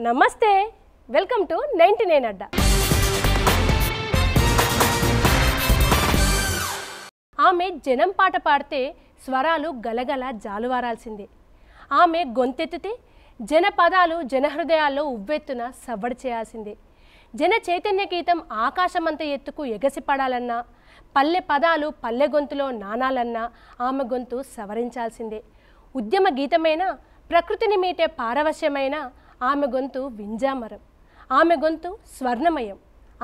నమస్తే, welcome to 99 అడ్డా. ఆమె జనం పాట పాడితే స్వరాలు గలగల జాలువారాల్సిందే. ఆమె గొంతెత్తితే జనపదాలు జనహృదయాల్లో ఉవ్వెత్తున సవ్వడి చేయాల్సిందే. జన చైతన్య గీతం ఆకాశమంత ఎత్తుకు ఎగసిపడాలన్నా, పల్లె పదాలు పల్లె గొంతులో నానాలన్నా ఆమె గొంతు సవరించాల్సిందే. ఉద్యమ గీతమైన, ప్రకృతిని మీటే పారవశ్యమైన ఆమె గొంతు వింజామరం. ఆమె గొంతు స్వర్ణమయం.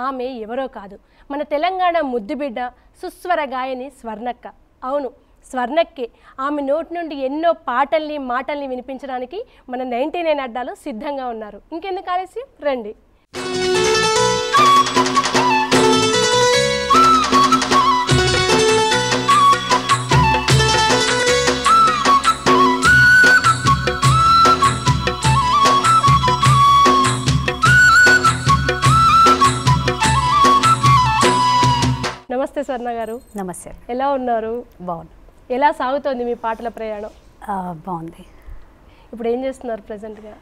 ఆమె ఎవరో కాదు, మన తెలంగాణ ముద్దుబిడ్డ, సుస్వర గాయని స్వర్ణక్క. అవును, స్వర్ణక్కే. ఆమె నోటి నుండి ఎన్నో పాటల్ని మాటల్ని వినిపించడానికి మన 99 అడ్డాలో సిద్ధంగా ఉన్నారు. ఇంకెందుకు ఆలస్యం, రండి. నమస్తే స్వర్ణ గారు. నమస్తే. ఎలా ఉన్నారు? బాగుంది. ఎలా సాగుతోంది మీ పాటల ప్రయాణం? బాగుంది. ఇప్పుడు ఏం చేస్తున్నారు ప్రజెంట్గా?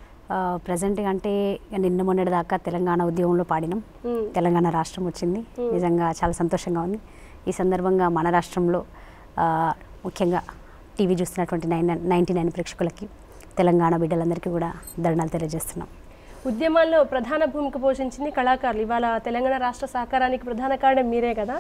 ప్రజెంట్గా అంటే నిన్న మొన్నటి దాకా తెలంగాణ ఉద్యమంలో పాడినాం. తెలంగాణ రాష్ట్రం వచ్చింది, నిజంగా చాలా సంతోషంగా ఉంది. ఈ సందర్భంగా మన రాష్ట్రంలో ముఖ్యంగా టీవీ చూస్తున్నటువంటి 99 ప్రేక్షకులకి, తెలంగాణ బిడ్డలందరికీ కూడా ధన్యవాదాలు తెలియజేస్తున్నాం. ఉద్యమాల్లో ప్రధాన భూమిక పోషించింది కళాకారులు. ఇవాళ తెలంగాణ రాష్ట్ర సహకారానికి ప్రధాన కారణం మీరే కదా.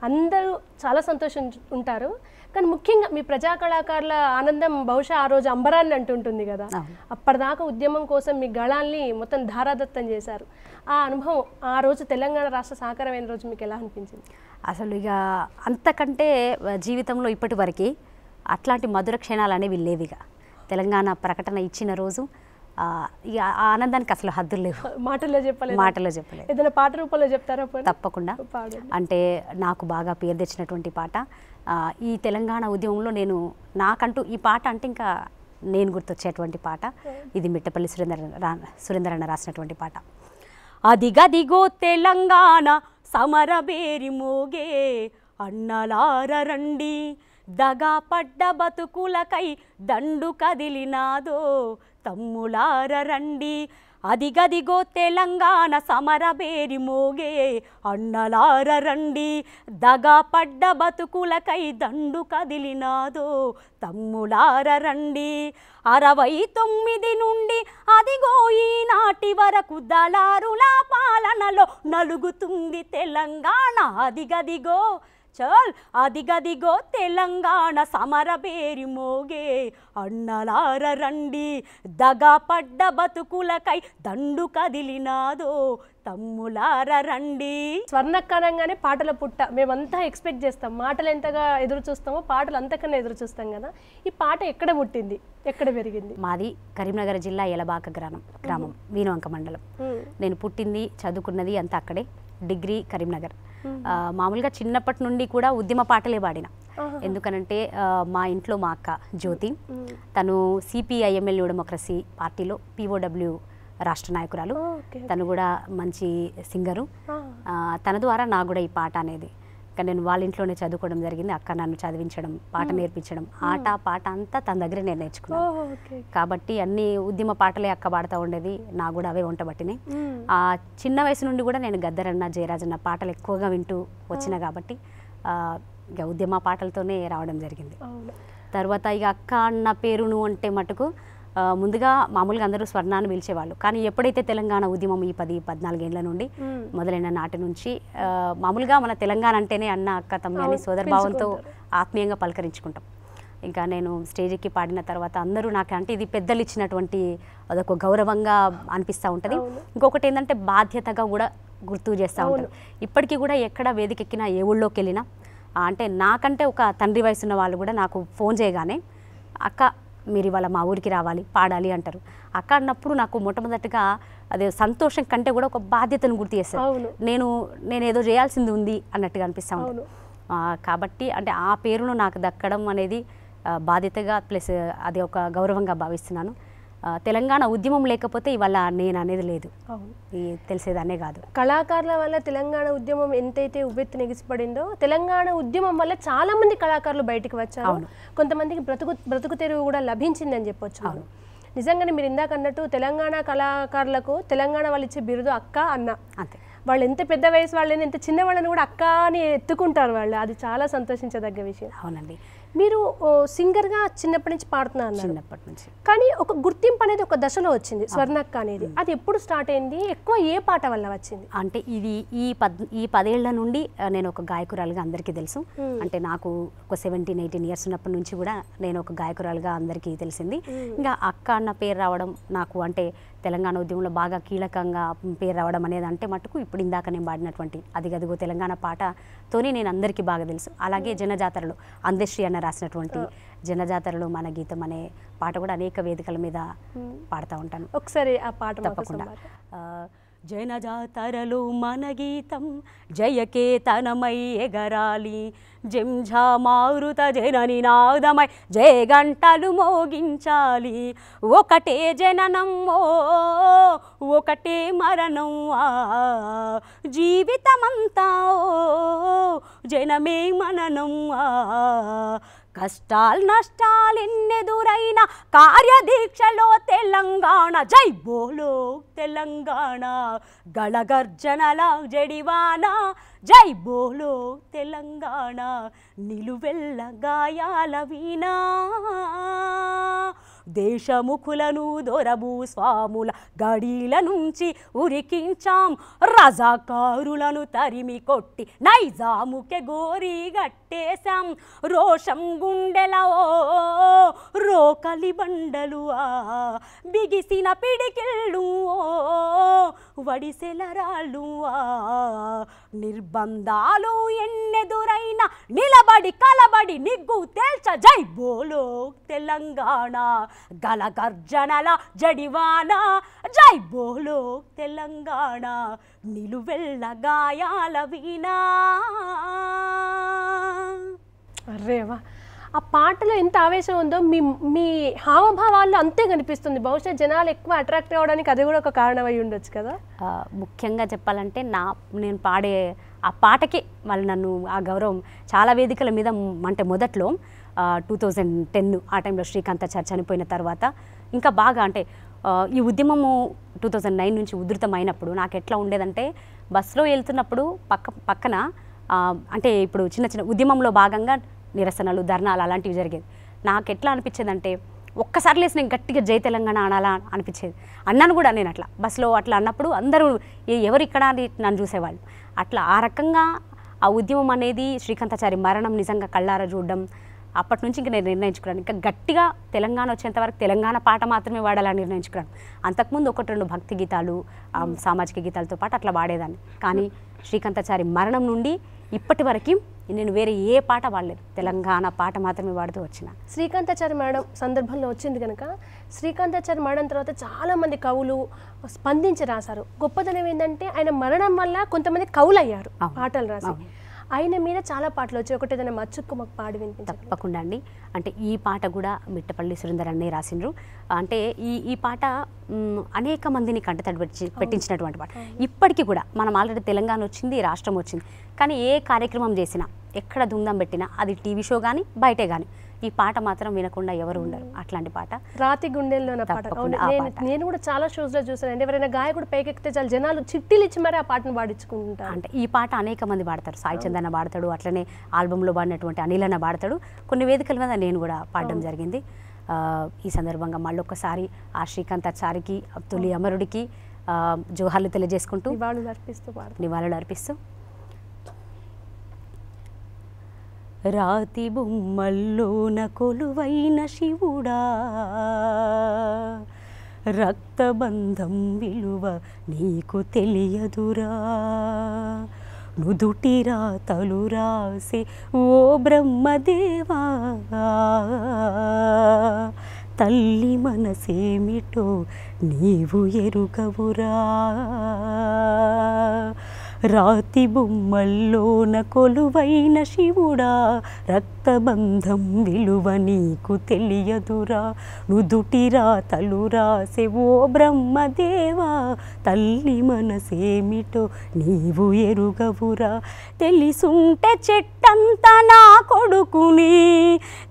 అందరూ చాలా సంతోషం ఉంటారు, కానీ ముఖ్యంగా మీ ప్రజా కళాకారుల ఆనందం బహుశా ఆ రోజు అంబరాన్ని అంటుంటుంది కదా. అప్పటిదాకా ఉద్యమం కోసం మీ గళాల్ని మొత్తం ధారాదత్తం చేశారు. ఆ అనుభవం ఆ రోజు తెలంగాణ రాష్ట్ర సహకారమైన రోజు మీకు ఎలా అనిపించింది? అసలు ఇక అంతకంటే జీవితంలో ఇప్పటి వరకు అట్లాంటి మధుర క్షణాలు అనేవి లేవు. ఇక తెలంగాణ ప్రకటన ఇచ్చిన రోజు ఇక ఆ ఆనందానికి అసలు హద్దులు లేవు. మాటల్లో చెప్పలేదు. ఏదైనా పాట రూపంలో చెప్తారా? తప్పకుండా. అంటే నాకు బాగా పేరు తెచ్చినటువంటి పాట ఈ తెలంగాణ ఉద్యమంలో నాకంటూ ఈ పాట అంటే ఇంకా నేను గుర్తొచ్చేటువంటి పాట ఇది. మిట్టపల్లి సురేందర్ అన్న రాసినటువంటి పాట. అదిగదిగో తెలంగాణ సమరబేరి మోగే, అన్నలార రండి, దగా పడ్డ బతుకులకై దండు కదిలినాదో, తమ్ములార రండి. అదిగదిగో తెలంగాణ సమరబేరి మోగే, అన్నలార రండి, దగా పడ్డ బతుకులకై దండు కదిలినాదో, తమ్ములార రండి. 69 నుండి అదిగో ఈనాటి వరకు దళారుల పాలనలో నలుగుతుంది తెలంగాణ. అదిగదిగో చల్ అదిగదిగో తెలంగాణ సమరబేరి మోగే, అన్నలార రండి, దగా పడ్డ బతుకులకై దండు కదిలినాదో, తమ్ములార రండి. స్వర్ణక్కనంగానే పాటల పుట్ట మేమంతా ఎక్స్పెక్ట్ చేస్తాం. మాటలు ఎంతగా ఎదురు చూస్తామో పాటలు అంతకన్నా ఎదురు చూస్తాం కదా. ఈ పాట ఎక్కడ పుట్టింది, ఎక్కడ పెరిగింది? మాది కరీంనగర్ జిల్లా ఎలబాక గ్రామం, వీణవంక మండలం. నేను పుట్టింది చదువుకున్నది అంతా అక్కడే. డిగ్రీ కరీంనగర్. మామూలుగా చిన్నప్పటి నుండి కూడా ఉద్యమ పాటలే పాడిన. ఎందుకనంటే మా ఇంట్లో మా అక్క జ్యోతి, తను సిపిఐఎంఎల్ న్యూ డెమోక్రసీ పార్టీలో POW రాష్ట్ర నాయకురాలు. తను కూడా మంచి సింగరు. తన ద్వారా నాకు కూడా ఈ పాట అనేది, కానీ నేను వాళ్ళ ఇంట్లోనే చదువుకోవడం జరిగింది. అక్క నన్ను చదివించడం, పాట నేర్పించడం, ఆట పాట అంతా తన దగ్గరే నేను నేర్చుకున్నాను. కాబట్టి అన్ని ఉద్యమ పాటలే అక్క పాడుతూ ఉండేది, నాకు కూడా అవే వంటబట్టినాయి. ఆ చిన్న వయసు నుండి కూడా నేను గద్దరన్న, జయరాజన్న పాటలు ఎక్కువగా వింటూ వచ్చిన కాబట్టి ఇక ఉద్యమ పాటలతోనే రావడం జరిగింది. తర్వాత ఇక అక్క అన్న పేరును అంటే మటుకు ముందుగా మామూలుగా అందరూ స్వర్ణాన్ని పిలిచేవాళ్ళు. కానీ ఎప్పుడైతే తెలంగాణ ఉద్యమం ఈ 10-14 ఏళ్ల నుండి మొదలైన నాటి నుంచి మామూలుగా మన తెలంగాణ అంటేనే అన్న, అక్క, తమ్మి అని సోదరభావంతో ఆత్మీయంగా పలకరించుకుంటాం. ఇంకా నేను స్టేజ్కి పాడిన తర్వాత అందరూ నాకు అంటే ఇది పెద్దలు ఇచ్చినటువంటి అదొక గౌరవంగా అనిపిస్తూ ఉంటుంది. ఇంకొకటి ఏంటంటే బాధ్యతగా కూడా గుర్తు చేస్తూ ఉంటారు. ఇప్పటికీ కూడా ఎక్కడ వేదికెక్కినా, ఏ ఊళ్ళోకి వెళ్ళినా అంటే నాకంటే ఒక తండ్రి వయసున్న వాళ్ళు కూడా నాకు ఫోన్ చేయగానే అక్క మీరు ఇవాళ మా ఊరికి రావాలి, పాడాలి అంటారు. అక్క అన్నప్పుడు నాకు మొట్టమొదటిగా అదే సంతోషం కంటే కూడా ఒక బాధ్యతను గుర్తు చేస్తాను. నేను ఏదో చేయాల్సింది ఉంది అన్నట్టుగా అనిపిస్తూ ఉంటుంది. కాబట్టి అంటే ఆ పేరును నాకు దక్కడం అనేది బాధ్యతగా ప్లస్ అది ఒక గౌరవంగా భావిస్తున్నాను. తెలంగాణ ఉద్యమం లేకపోతే ఇవాళ నేను అనేది లేదు, తెలిసేదాన్నే కాదు. కళాకారుల వల్ల తెలంగాణ ఉద్యమం ఎంతైతే ఉవ్వెత్తున ఎగిసిపడిందో, తెలంగాణ ఉద్యమం వల్ల చాలా మంది కళాకారులు బయటికి వచ్చారు. కొంతమందికి బ్రతుకు తెరువు కూడా లభించిందని చెప్పొచ్చు. నిజంగానే మీరు ఇందాక అన్నట్టు తెలంగాణ కళాకారులకు తెలంగాణ వాళ్ళు ఇచ్చే బిరుదు అక్క అన్న. అంతే. వాళ్ళు ఎంత పెద్ద వయసు వాళ్ళని ఎంత చిన్న వాళ్ళని కూడా అక్క అని ఎత్తుకుంటారు వాళ్ళు. అది చాలా సంతోషించదగ్గ విషయం. అవునండి. మీరు సింగర్గా చిన్నప్పటి నుంచి పాడుతున్నారు. చిన్నప్పటి నుంచి. కానీ ఒక గుర్తింపు అనేది ఒక దశలో వచ్చింది, స్వర్ణక్క అనేది. అది ఎప్పుడు స్టార్ట్ అయింది? ఎక్కువ ఏ పాట వల్ల వచ్చింది? అంటే ఇది ఈ 10 ఏళ్ల నుండి నేను ఒక గాయకురాలుగా అందరికీ తెలుసు. అంటే నాకు ఒక 17-18 ఇయర్స్ ఉన్నప్పటి నుంచి కూడా నేను ఒక గాయకురాలుగా అందరికీ తెలిసింది. ఇంకా అక్క అన్న పేరు రావడం నాకు అంటే తెలంగాణ ఉద్యమంలో బాగా కీలకంగా పేరు రావడం అనేది అంటే మటుకు ఇప్పుడు ఇందాక నేను పాడినటువంటి అదిగదిగో తెలంగాణ పాటతోనే నేను అందరికీ బాగా తెలుసు. అలాగే జనజాతరలో అందశ్రీ అన్న రాసినటువంటి జనజాతరలో మన గీతం అనే పాట కూడా అనేక వేదికల మీద పాడుతూ ఉంటాను. ఒకసారి ఆ పాట తప్పకుండా. జనజాతరలో మన గీతం జయకేతనమై ఎగరాలి, జంఝామారుత జననినాదమై జయ గంటలు మోగించాలి, ఒకటే జననం ఒకటే మరణం జీవితమంతా జనమే మననం కష్టాలు నష్టాలెన్నెదురైన కార్యదీక్షలో తెలంగాణ జై బోలో తెలంగాణ గళగర్జనల జడివాన జై బోలో తెలంగాణ నిలువెల్ల గాయాల వీణా దేశముఖులను దొరబు స్వాముల గడీల నుంచి ఉరికించాం, రజాకారులను తరిమి కొట్టి నైజాముకే గోరి గట్టేశాం, రోషం గుండెల రోకలి బండలు బిగిసిన పిడికిళ్ళు వడిసెలరాళ్ళు నిర్బంధాలు ఎన్నెదురైన నిలబడి కలబడి నిగ్గు తేల్చ జై బోలో తెలంగాణ గలగర్జనల జడివాన జై బోలో తెలంగాణ నిలువెల్ల గాయాల వీణా. అరేవా, ఆ పాటలో ఎంత ఆవేశం ఉందో మీ మీ హావభావాల్లో అంతే కనిపిస్తుంది. బహుశా జనాలు ఎక్కువ అట్రాక్ట్ అవ్వడానికి అది కూడా ఒక కారణం అయి ఉండొచ్చు కదా. ముఖ్యంగా చెప్పాలంటే నేను పాడే ఆ పాటకి వాళ్ళు నన్ను ఆ గౌరవం చాలా వేదికల మీద అంటే మొదట్లో 2010 ఆ టైంలో శ్రీకాంతాచారి చనిపోయిన తర్వాత ఇంకా బాగా అంటే ఈ ఉద్యమము 2009 నుంచి ఉధృతమైనప్పుడు నాకు ఎట్లా ఉండేదంటే బస్సులో వెళ్తున్నప్పుడు పక్కన అంటే ఇప్పుడు చిన్న చిన్న ఉద్యమంలో భాగంగా నిరసనలు ధర్నాలు అలాంటివి జరిగేది. నాకు ఎట్లా అనిపించేదంటే ఒక్కసారి లేసి నేను గట్టిగా జై తెలంగాణ అనాలా అనిపించేది. అన్నాను కూడా నేను అట్లా బస్సులో అట్లా అన్నప్పుడు అందరూ ఎవరు ఇక్కడ అని నన్ను చూసేవాళ్ళు. అట్లా ఆ రకంగా ఆ ఉద్యమం అనేది శ్రీకాంతాచారి మరణం నిజంగా కళ్ళారా చూడడం అప్పటి నుంచి ఇంకా నేను నిర్ణయించుకున్నాను ఇంకా గట్టిగా తెలంగాణ వచ్చేంత వరకు తెలంగాణ పాట మాత్రమే వాడాలని నిర్ణయించుకున్నాను. అంతకుముందు 1-2 భక్తి గీతాలు సామాజిక గీతాలతో పాటు అట్లా వాడేదాన్ని. కానీ శ్రీకాంతాచారి మరణం నుండి ఇప్పటి వరకు నేను వేరే ఏ పాట వాడలేదు, తెలంగాణ పాట మాత్రమే వాడుతూ వచ్చిన. శ్రీకాంతాచారి మరణం సందర్భంలో వచ్చింది కనుక శ్రీకాంతాచారి మరణం తర్వాత చాలామంది కవులు స్పందించి రాశారు. గొప్పదనం ఏంటంటే ఆయన మరణం వల్ల కొంతమంది కవులు అయ్యారు పాటలు రాసి. ఆయన మీద చాలా పాటలు వచ్చాయి. ఒకటి ఏదైనా మచ్చుక్కు మాకు పాడి వినిపించారు? తప్పకుండా అండి. అంటే ఈ పాట కూడా మిట్టపల్లి సురేందర్ అన్నయ్య రాసిండ్రు. అంటే ఈ పాట అనేక మందిని కంటతడి పెట్టించినటువంటి పాట. ఇప్పటికీ కూడా మనం ఆల్రెడీ తెలంగాణ వచ్చింది, రాష్ట్రం వచ్చింది, కానీ ఏ కార్యక్రమం చేసినా ఎక్కడ దుందం పెట్టినా అది టీవీ షో కానీ బయటే కానీ ఈ పాట మాత్రం వినకుండా ఎవరు ఉండరు. అట్లాంటి పాట రాతి గుండెల్లో పాట. నేను కూడా చాలా షోస్లో చూసాను అండి. ఎవరైనా గాయకుడు పైకెక్కితే చాలా జనాలు చిట్టీలు ఇచ్చి మరి ఆ పాటను పాడించుకుంటారు. అంటే ఈ పాట అనేక మంది పాడతారు. సాయి చందన్న పాడతాడు, అట్లనే ఆల్బంలో పాడినటువంటి అనిల్ అన్న పాడతాడు. కొన్ని వేదికల మీద నేను కూడా పాడడం జరిగింది. ఈ సందర్భంగా మళ్ళొక్కసారి ఆ శ్రీకాంతాచారికి తొలి అమరుడికి జోహార్లు తెలియజేసుకుంటూ నివాళులు అర్పిస్తూ రాతి బొమ్మల్లోన కొలువైన శివుడా రక్తబంధం విలువ నీకు తెలియదురా నుదుటి రాతలు రాసి ఓ బ్రహ్మదేవా తల్లి మనసేమిటో నీవు ఎరుగవురా రాతి బొమ్మల్లోన కొలువైన శివుడా రక్తబంధం విలువ నీకు తెలియదురా నుదుటి రాతలు రాసే ఓ బ్రహ్మదేవా తల్లి మనసేమిటో నీవు ఎరుగవురా తెలిసుంటే చెట్టంత నా కొడుకుని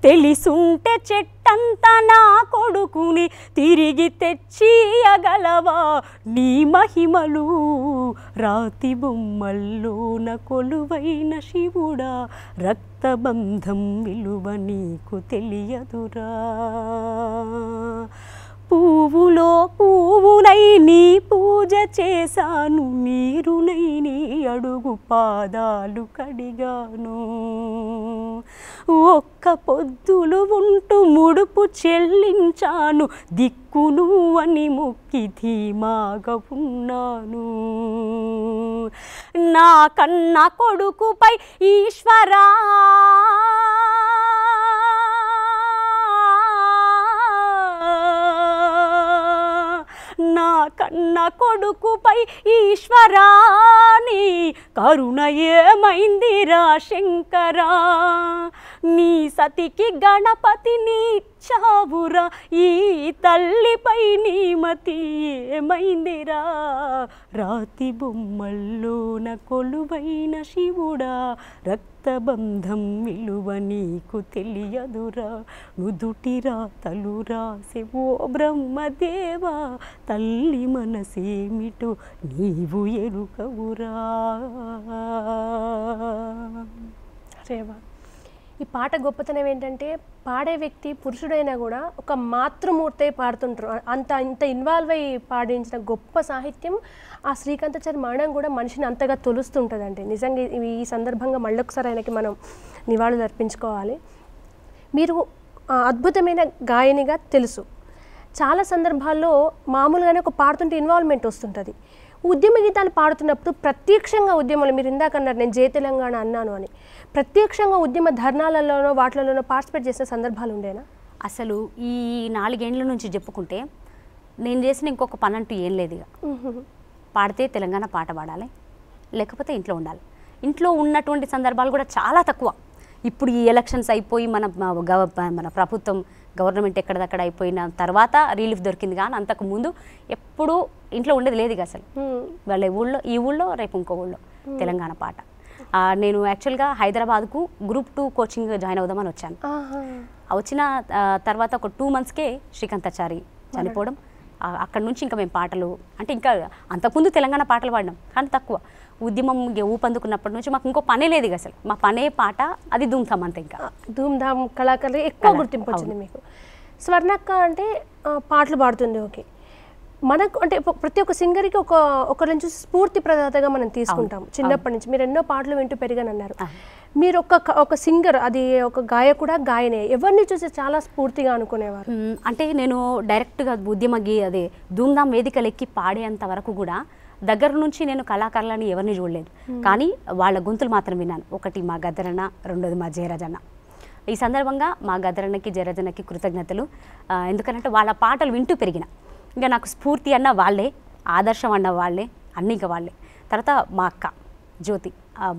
తెలిసుంటే చెట్టు పుట్టంత నా కొడుకుని తిరిగి తెచ్చియగలవా నీ మహిమలు రాతి బొమ్మల్లోన కొలువైన శివుడా రక్తబంధం విలువ నీకు తెలియదురా పువ్వులో పువ్వునై నీ పూజ చేశాను నీరునై నీ అడుగు పాదాలు కడిగాను ఒక్క పొద్దులు ఉంటూ ముడుపు చెల్లించాను దిక్కును అని మొక్కి ధీమాగా ఉన్నాను నా కన్న కొడుకుపై ఈశ్వరా నా కన్న కొడుకుపై ఈశ్వరాని కరుణ ఏమైందిరా శంకరా నీ సతికి గణపతిని ఇచ్చావురా ఈ తల్లిపై నీ మతి ఏమైందిరా రాతి బొమ్మల్లోన కొలువైన శివుడా రక్తబంధం విలువ నీకు తెలియదురా నుదుటిరా తలురాసే ఓ బ్రహ్మదేవా తల్లి మనసేమిటో నీవు ఎరుకవురా రేవా ఈ పాట గొప్పతనం ఏంటంటే పాడే వ్యక్తి పురుషుడైనా కూడా ఒక మాతృమూర్తి పాడుతుంటారు ఇంత ఇన్వాల్వ్ అయ్యి పాడించిన గొప్ప సాహిత్యం ఆ శ్రీకాంతాచారి మరణం కూడా మనిషిని అంతగా తొలుస్తుంటుందండి నిజంగా ఈ సందర్భంగా మళ్ళొకసారి ఆయనకి మనం నివాళులు అర్పించుకోవాలి మీరు అద్భుతమైన గాయనిగా తెలుసు చాలా సందర్భాల్లో మామూలుగానే ఒక పాడుతుంటే ఇన్వాల్వ్మెంట్ వస్తుంటుంది ఉద్యమ గీతాలు పాడుతున్నప్పుడు ప్రత్యక్షంగా ఉద్యమాలు మీరు ఇందాక అన్నారు నేను జయ తెలంగాణ అన్నాను అని ప్రత్యక్షంగా ఉద్యమ ధర్నాలలోనో వాటిలోనో పార్టిసిపేట్ చేసిన సందర్భాలు ఉండేనా అసలు ఈ 4 ఏళ్ళ నుంచి చెప్పుకుంటే నేను చేసిన ఇంకొక పని అంటూ ఏం లేదు ఇక పాడితే తెలంగాణ పాట పాడాలి లేకపోతే ఇంట్లో ఉండాలి ఇంట్లో ఉన్నటువంటి సందర్భాలు కూడా చాలా తక్కువ ఇప్పుడు ఈ ఎలక్షన్స్ అయిపోయి మన ప్రభుత్వం గవర్నమెంట్ ఎక్కడదక్కడ అయిపోయిన తర్వాత రిలీఫ్ దొరికింది కానీ అంతకుముందు ఎప్పుడూ ఇంట్లో ఉండేది లేదు ఇక అసలు వాళ్ళ ఊళ్ళో ఈ ఊళ్ళో రేపు ఇంకో ఊళ్ళో తెలంగాణ పాట నేను యాక్చువల్గా హైదరాబాద్కు గ్రూప్ 2 కోచింగ్ జాయిన్ అవుదామని వచ్చాను వచ్చిన తర్వాత ఒక 2 monthsకే శ్రీకాంతాచారి చనిపోవడం అక్కడి నుంచి ఇంకా మేము పాటలు అంటే ఇంకా అంతకుముందు తెలంగాణ పాటలు పాడినాం కానీ తక్కువ ఉద్యమం ఊపందుకున్నప్పటి నుంచి మాకు ఇంకో పనే లేదు ఇక అసలు మా పనే పాట అది ధూమ్ధామ్ అంతే ఇంకా ధూమ్ధామ్ కళాకారులు ఎక్కువ గుర్తింపు వచ్చింది మీకు స్వర్ణక్క అంటే పాటలు పాడుతుంది ఓకే మనకు అంటే ప్రతి ఒక్క సింగర్కి ఒకరిని చూసి స్ఫూర్తి ప్రదాతగా మనం తీసుకుంటాం చిన్నప్పటి నుంచి మీరు ఎన్నో పాటలు వింటూ పెరిగానన్నారు మీరు ఒక సింగర్ అది ఒక గాయకుడా గాయనే ఎవరిని చూసి చాలా స్ఫూర్తిగా అనుకునేవారు అంటే నేను డైరెక్ట్గా ఉద్యమ అదే ధూమ్ధామ్ వేదికలు ఎక్కి పాడేంత వరకు కూడా దగ్గర నుంచి నేను కళాకారులని ఎవరిని చూడలేదు కానీ వాళ్ళ గొంతులు మాత్రం విన్నాను ఒకటి మా గద్దరన్న రెండోది మా జయరాజన్న ఈ సందర్భంగా మా గద్దరన్నకి జయరాజన్నకి కృతజ్ఞతలు ఎందుకంటే వాళ్ళ పాటలు వింటూ పెరిగిన ఇంకా నాకు స్ఫూర్తి అన్న వాళ్ళే ఆదర్శం అన్న వాళ్ళే అన్నీ ఇంకా వాళ్ళే తర్వాత మా అక్క జ్యోతి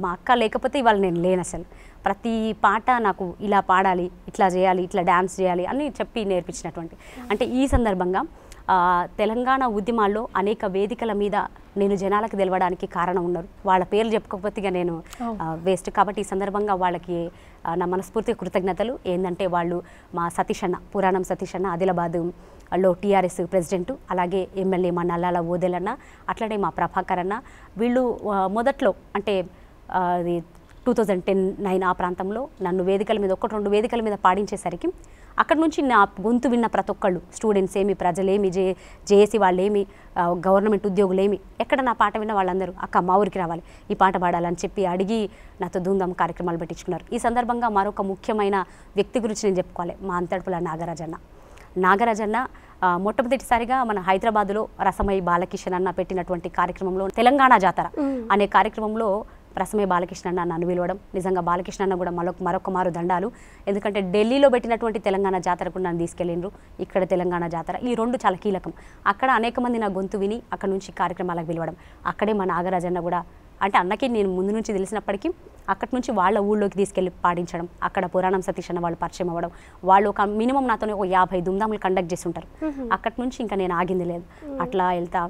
మా అక్క లేకపోతే ఇవాళ నేను లేను అసలు ప్రతి పాట నాకు ఇలా పాడాలి ఇట్లా చేయాలి ఇట్లా డ్యాన్స్ చేయాలి అని చెప్పి నేర్పించినటువంటి అంటే ఈ సందర్భంగా తెలంగాణ ఉద్యమాల్లో అనేక వేదికల మీద నేను జనాలకు తెలవడానికి కారణం ఉన్నారు వాళ్ళ పేర్లు చెప్పుకోకపోతే నేను వేస్ట్ కాబట్టి ఈ సందర్భంగా వాళ్ళకి నా మనస్ఫూర్తిగా కృతజ్ఞతలు ఏంటంటే వాళ్ళు మా సతీష్ అన్న పురాణం సతీష్ అన్న ఆదిలాబాద్లో టీఆర్ఎస్ ప్రెసిడెంట్ అలాగే ఎమ్మెల్యే మా నల్లాల ఓదెలన్న అట్లనే మా ప్రభాకర్ అన్న వీళ్ళు మొదట్లో అంటే అది 2010-9 ఆ ప్రాంతంలో నన్ను వేదికల మీద 1-2 వేదికల మీద పాడించేసరికి అక్కడ నుంచి నా గొంతు విన్న ప్రతి ఒక్కళ్ళు స్టూడెంట్స్ ఏమి ప్రజలేమి జేఏసీ వాళ్ళేమి గవర్నమెంట్ ఉద్యోగులేమి ఎక్కడ నా పాట విన్న వాళ్ళందరూ అక్క మా ఊరికి రావాలి ఈ పాట పాడాలని చెప్పి అడిగి నాతో ధూమ్ధామ్ కార్యక్రమాలు పెట్టించుకున్నారు ఈ సందర్భంగా మరొక ముఖ్యమైన వ్యక్తి గురించి నేను చెప్పుకోవాలి మా అంతర్పుల నాగరాజన్న మొట్టమొదటిసారిగా మన హైదరాబాద్లో రసమై బాలకిషన్ అన్న పెట్టినటువంటి కార్యక్రమంలో తెలంగాణ జాతర అనే కార్యక్రమంలో రసమై బాలకృష్ణ అన్న నన్ను పిలవడం నిజంగా బాలకృష్ణ అన్న కూడా మరొక మారు దండాలు ఎందుకంటే ఢిల్లీలో పెట్టినటువంటి తెలంగాణ జాతరకు నన్ను తీసుకెళ్ళిండ్రు ఇక్కడ తెలంగాణ జాతర ఈ 2 చాలా కీలకం అక్కడ అనేక మంది నా గొంతు విని అక్కడ నుంచి కార్యక్రమాలకు పిలవడం అక్కడే మా నాగరాజన్న కూడా అంటే అన్నకి నేను ముందు నుంచి తెలిసినప్పటికీ అక్కడి నుంచి వాళ్ళ ఊళ్ళోకి తీసుకెళ్ళి పాడించడం అక్కడ పురాణం సతీష్ అన్న వాళ్ళు పరిచయం అవ్వడం వాళ్ళు ఒక మినిమం నాతో ఒక 50 ధూమ్ధాములు కండక్ట్ చేసి ఉంటారు అక్కడి నుంచి ఇంకా నేను ఆగింది లేదు అట్లా వెళ్తా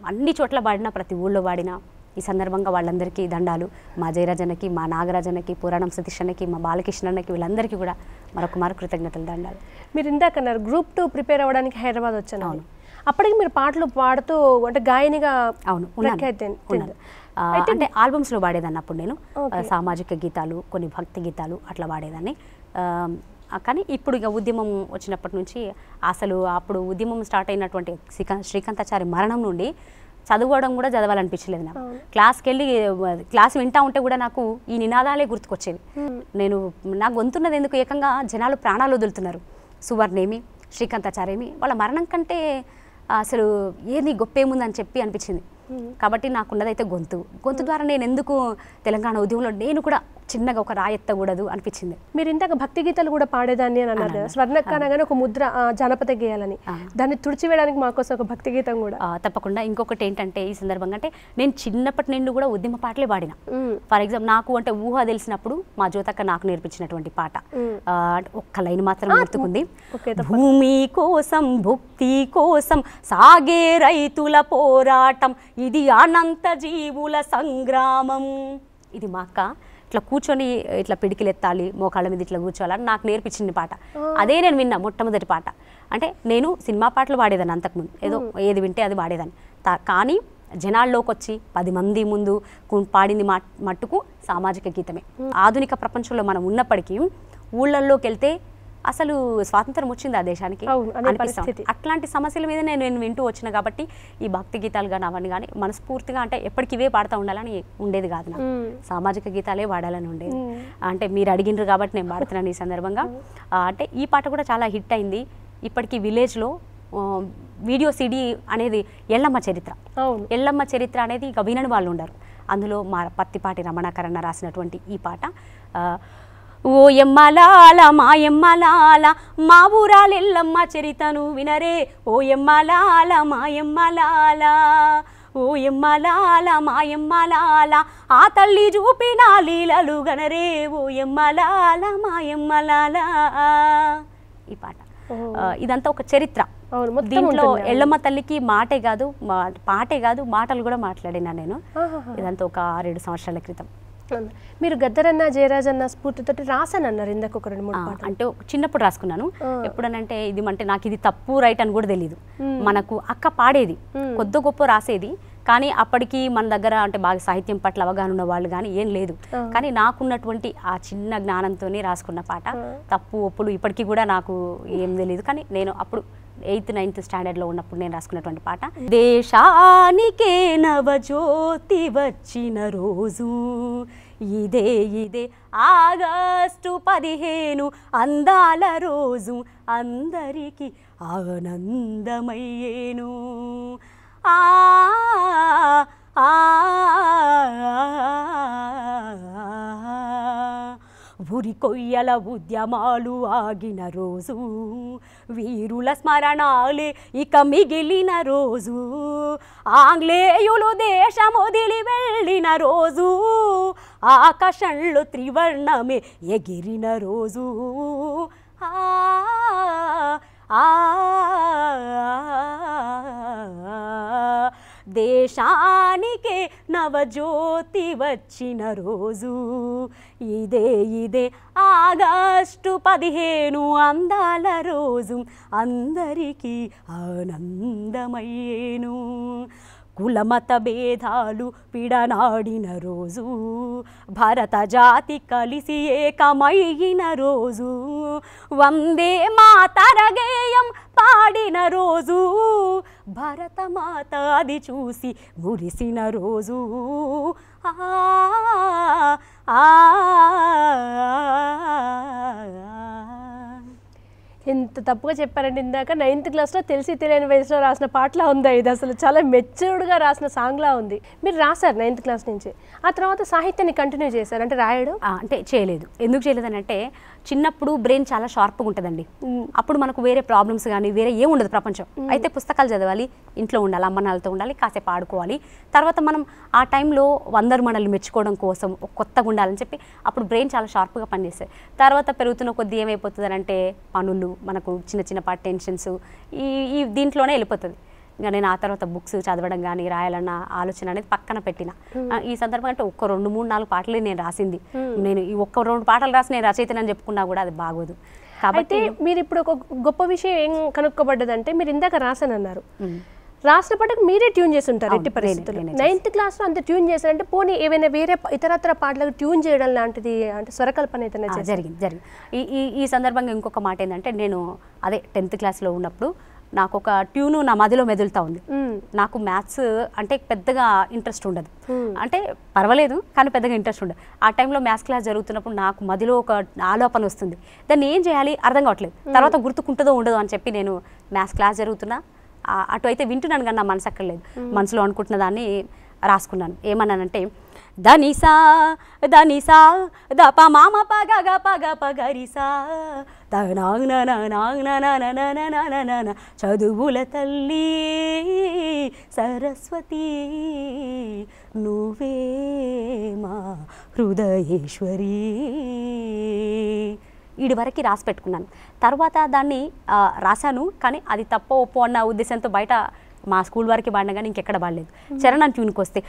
అన్ని చోట్ల పాడినా ప్రతి ఊళ్ళో పాడినా ఈ సందర్భంగా వాళ్ళందరికీ దండాలు, మా జయరాజన్నకి, మా నాగరాజన్నకి, పురాణం సతీష్ అన్నకి, మా బాలకృష్ణన్నకి, వీళ్ళందరికీ కూడా మరొక కృతజ్ఞతలు, దండాలు. మీరు ఇందాక అన్నారు గ్రూప్ 2 ప్రిపేర్ అవ్వడానికి హైదరాబాద్ వచ్చాను. అవును, అప్పటికి మీరు పాటలు పాడుతూ అంటే గాయనిగా అంటే ఆల్బమ్స్లో పాడేదాన్ని అప్పుడు నేను. సామాజిక గీతాలు, కొన్ని భక్తి గీతాలు అట్లా పాడేదాన్ని. కానీ ఇప్పుడు ఇక ఉద్యమం వచ్చినప్పటి నుంచి అసలు అప్పుడు ఉద్యమం స్టార్ట్ అయినటువంటి శ్రీకాంతాచారి మరణం నుండి చదవడం కూడా చదవాలనిపించలేదు నాకు. క్లాస్కి వెళ్ళి క్లాస్ వింటా ఉంటే కూడా నాకు ఈ నినాదాలే గుర్తుకొచ్చేవి. నాకు గొంతున్నది ఎందుకు, ఏకంగా జనాలు ప్రాణాలు వదులుతున్నారు. సువర్ణేమి, శ్రీకాంతాచార్యమి, వాళ్ళ మరణం కంటే అసలు ఏది గొప్పేముందని చెప్పి అనిపించింది. కాబట్టి నాకున్నదైతే గొంతు ద్వారా నేను ఎందుకు తెలంగాణ ఉద్యమంలో నేను కూడా చిన్నగా ఒక రాయెత్తకూడదు అనిపించింది. మీరు ఇందాక భక్తి గీతాలు కూడా పాడేదాన్ని అని అన్నారు. స్వర్ణక్క అనగానే ఒక ముద్ర జానపద గేయాలని, దాన్ని తుడిచివేయడానికి మాకోసం ఒక భక్తి గీతం కూడా. తప్పకుండా. ఇంకొకటి ఏంటంటే ఈ సందర్భంగా అంటే నేను చిన్నప్పటి నుండి కూడా ఉద్యమ పాటలే పాడిన. ఫర్ ఎగ్జాంపుల్ నాకు అంటే ఊహ తెలిసినప్పుడు మా జ్యోతక్క నాకు నేర్పించినటువంటి పాట ఒక్క లైన్ మాత్రం గుర్తుకుంది. భూమి కోసం భుక్తి కోసం సాగే రైతుల పోరాటం, ఇది అనంత జీవుల సంగ్రామం. ఇది మా అక్క ఇట్లా కూర్చొని ఇట్లా పిడికిలు ఎత్తాలి, మోకాళ్ళ మీద ఇట్లా కూర్చోవాలని నాకు నేర్పించింది పాట. అదే నేను విన్నా మొట్టమొదటి పాట. అంటే నేను సినిమా పాటలు పాడేదాన్ని అంతకుముందు, ఏదో ఏది వింటే అది పాడేదాన్ని. కానీ జనాల్లోకి వచ్చి 10 మంది ముందు పాడింది మట్టుకు సామాజిక గీతమే. ఆధునిక ప్రపంచంలో మనం ఉన్నప్పటికీ ఊళ్ళల్లోకి వెళ్తే అసలు స్వాతంత్రం వచ్చింది ఆ దేశానికి అనిపిస్తుంది. అట్లాంటి సమస్యల మీద నేను వింటూ వచ్చిన కాబట్టి ఈ భక్తి గీతాలు కానీ అవన్నీ కానీ మనస్ఫూర్తిగా అంటే ఎప్పటికి ఇవే పాడుతూ ఉండాలని ఉండేది కాదు నాకు. సామాజిక గీతాలే పాడాలని ఉండేది. అంటే మీరు అడిగినారు కాబట్టి నేను పాడుతున్నాను ఈ సందర్భంగా. అంటే ఈ పాట కూడా చాలా హిట్ అయింది. ఇప్పటికీ విలేజ్లో వీడియో సిడి అనేది ఎల్లమ్మ చరిత్ర అనేది ఇక వినని వాళ్ళు ఉండరు. అందులో మా పత్తిపాటి రమణాకరణ రాసినటువంటి ఈ పాట, ఓ ఎమ్మలాల మా ఎమ్మలాల మా ఊరాలెల్లమ్మ చరితను వినరే, ఓ ఎమ్మలాల మా ఎమ్మలాల, ఓ ఎమ్మలాల మా ఎమ్మలాల ఆ తల్లి చూపిన లీలలు గనరే, ఓ ఎమ్మలాల మా ఎమ్మలాల. ఈ పాట ఇదంతా ఒక చరిత్ర. దీంట్లో ఎల్లమ్మ తల్లికి పాటే కాదు మాటలు కూడా మాట్లాడినా నేను. ఇదంతా ఒక 6-7 సంవత్సరాల క్రితం. మీరు గద్దరన్న జయరాజన్న స్ఫూర్తితోటి రాసానన్నారు ఇందాక ఒక 2-3 పాటలు. అంటే చిన్నప్పుడు రాసుకున్నాను. ఎప్పుడనంటే ఇది అంటే నాకు ఇది తప్పు రైట్ అని కూడా తెలియదు. మనకు అక్క పాడేది, కొద్ది గొప్ప రాసేది. కానీ అప్పటికి మన దగ్గర అంటే బాగా సాహిత్యం పట్ల అవగాహన ఉన్న వాళ్ళు కానీ ఏం లేదు. కానీ నాకున్నటువంటి ఆ చిన్న జ్ఞానంతోనే రాసుకున్న పాట. తప్పు ఒప్పులు ఇప్పటికీ కూడా నాకు ఏం తెలియదు. కానీ నేను అప్పుడు 8th 9th స్టాండర్డ్లో ఉన్నప్పుడు నేను రాసుకున్నటువంటి పాట. దేశానికే నవజ్యోతి వచ్చిన రోజు ఇదే ఆగస్టు 15 అందాల రోజు, అందరికీ ఆనందమయ్యేను. ఉరి కొయ్యల ఉద్యమాలు ఆగిన రోజు, వీరుల స్మరణాలే ఇక మిగిలిన రోజు, ఆంగ్లేయులు దేశం వదిలి వెళ్ళిన రోజు, ఆకాశంలో త్రివర్ణమే ఎగిరిన రోజు, దేశానికే నవజ్యోతి వచ్చిన రోజు ఇదే ఆగస్టు 15 అందాల రోజు, అందరికీ ఆనందమయ్యేను. కులమత భేదాలు పిడనాడిన రోజు, భారత జాతి కలిసి ఏకమైన రోజు, వందే మాతర గేయం పాడిన రోజు, భారతమాత అది చూసి మురిసిన రోజు, ఎంత తప్పుగా చెప్పారంటే ఇందాక 9th క్లాస్లో తెలిసి తెలియని వయసులో రాసిన పాటలా ఉంది. ఇది అసలు చాలా మెచ్యూర్డ్గా రాసిన సాంగ్లా ఉంది. మీరు రాశారు 9th క్లాస్ నుంచి, ఆ తర్వాత సాహిత్యాన్ని కంటిన్యూ చేశారు అంటే రాయడం? అంటే చేయలేదు. ఎందుకు చేయలేదని అంటే చిన్నప్పుడు బ్రెయిన్ చాలా షార్ప్గా ఉంటుందండి. అప్పుడు మనకు వేరే ప్రాబ్లమ్స్ కానీ వేరే ఏముండదు ప్రపంచం. అయితే పుస్తకాలు చదవాలి, ఇంట్లో ఉండాలి, అమ్మనాలతో ఉండాలి, కాసేపు ఆడుకోవాలి. తర్వాత మనం ఆ టైంలో 100 మనల్ని మెచ్చుకోవడం కోసం కొత్తగా ఉండాలని చెప్పి అప్పుడు బ్రెయిన్ చాలా షార్ప్గా పనిచేస్తాయి. తర్వాత పెరుగుతున్న కొద్దీ ఏమైపోతుంది అంటే పనులు, మనకు చిన్న చిన్న పార్ట్ టెన్షన్స్ ఈ దీంట్లోనే వెళ్ళిపోతుంది. ఇంకా నేను ఆ తర్వాత బుక్స్ చదవడం కానీ రాయాలన్న ఆలోచన అనేది పక్కన పెట్టిన. ఈ సందర్భంగా అంటే ఒక్క 2, 3, 4 పాటలే నేను రాసింది. నేను ఈ ఒక్క 2 పాటలు రాసి నేను రచయితనని చెప్పుకున్నా కూడా అది బాగోదు. కాబట్టి మీరు ఇప్పుడు ఒక గొప్ప విషయం ఏం కనుక్కోబడ్డదంటే, మీరు ఇందాక రాసానన్నారు, రాసిన పాటకు మీరే ట్యూన్ చేసి ఉంటారు ఎట్టి పరిస్థితుల్లో. 9th క్లాస్లో అంత ట్యూన్ చేశారంటే పోనీ ఏమైనా వేరే ఇతరత్ర పాటలకు ట్యూన్ చేయడం లాంటిది అంటే స్వరకల్పన ఏదైనా జరిగింది. ఈ సందర్భంగా ఇంకొక మాట ఏంటంటే, నేను అదే 10th క్లాస్లో ఉన్నప్పుడు నాకు ఒక ట్యూను నా మదిలో మెదులుతూ ఉంది. నాకు మ్యాథ్స్ అంటే పెద్దగా ఇంట్రెస్ట్ ఉండదు, అంటే పర్వాలేదు కానీ పెద్దగా ఇంట్రెస్ట్ ఉండదు. ఆ టైంలో మ్యాథ్స్ క్లాస్ జరుగుతున్నప్పుడు నాకు మదిలో ఒక ఆలోపన వస్తుంది, దాన్ని ఏం చేయాలి అర్థం కావట్లేదు, తర్వాత గుర్తుకుంటుందో ఉండదో అని చెప్పి నేను మ్యాథ్స్ క్లాస్ జరుగుతున్నా అటు అయితే వింటున్నాను కానీ నా మనసు అక్కడ లేదు. మనసులో అనుకుంటున్న దాన్ని రాసుకున్నాను. ఏమన్నానంటే, ధనిసా ధనిసా దప మామ పగ పగ పగరిసా తనాంగన చదువుల తల్లి సరస్వతి నువ్వే మా హృదయేశ్వరి. వీడి వరకు రాసి పెట్టుకున్నాను. తర్వాత దాన్ని రాశాను కానీ అది తప్పో ఒప్పో అన్న ఉద్దేశంతో బయట మా స్కూల్ వరకు పాడినా కానీ ఇంకెక్కడ పాడలేదు. చరణం ట్యూన్కి వస్తే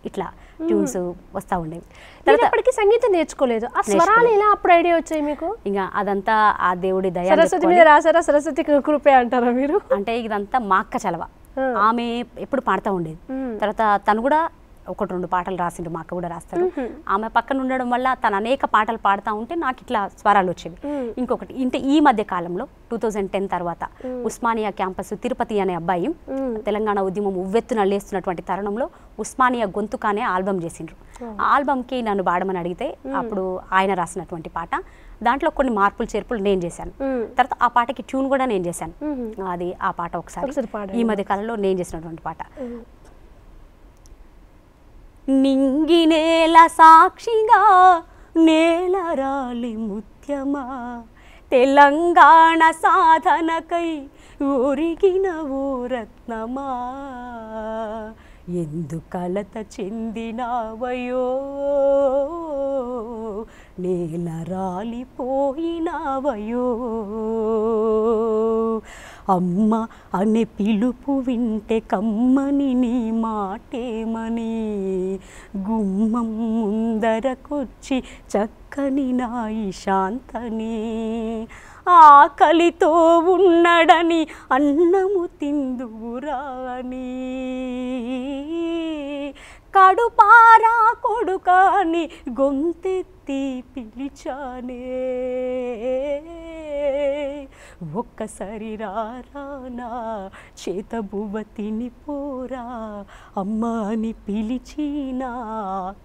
ఇట్లా ట్యూన్స్ వస్తూ ఉండేవి. ఇప్పటికీ సంగీతం నేర్చుకోలేదు, ఆ స్వరాలు ఎలా అప్పుడు ఐడియా వచ్చాయి మీకు? ఇంకా అదంతా ఆ దేవుడి దయ. సరస్వతి మీద రాసారా? సరస్వతి కృపే అంటారా మీరు? అంటే ఇదంతా మా అక్క చలవ. ఆమె ఎప్పుడు పాడుతూ ఉండేది. తర్వాత తను కూడా 1-2 పాటలు రాసిండు, మా అక్క కూడా రాస్తాడు. ఆమె పక్కన ఉండడం వల్ల తను అనేక పాటలు పాడుతూ ఉంటే నాకు ఇట్లా స్వరాలు వచ్చేవి. ఇంకొకటి అంటే ఈ మధ్య కాలంలో 2010 తర్వాత ఉస్మానియా క్యాంపస్ తిరుపతి అనే అబ్బాయి తెలంగాణ ఉద్యమం ఉవ్వెత్తున లేస్తున్నటువంటి తరుణంలో ఉస్మానియా గొంతుక అనే ఆల్బమ్ చేసిండ్రు. ఆ ఆల్బమ్కి నన్ను పాడమని అడిగితే అప్పుడు ఆయన రాసినటువంటి పాట, దాంట్లో కొన్ని మార్పులు చేర్పులు నేను చేశాను. తర్వాత ఆ పాటకి ట్యూన్ కూడా నేను చేశాను. అది ఆ పాట ఒకసారి ఈ మధ్య కాలంలో నేను చేసినటువంటి పాట. నింగినేల సాక్షిగా నేలరాలి ముత్యమా తెలంగాణ సాధనకై ఒరిగిన ఓ రత్నమా ఎందు కలత చెందినావయో నేల రాలిపోయినావయో అమ్మ అనే పిలుపు వింటే కమ్మని నీ మాటేమని గుమ్మం ముందరకొచ్చి చక్కని నాయి శాంతని ఆకలితో ఉన్నడని అన్నము తిందువురాని కడుపారా కొడుకాని గొంతెత్తి పిలిచానే ఒక్కసారి రానా చేతబువ్వ తిని పోరా అమ్మ అని పిలిచినా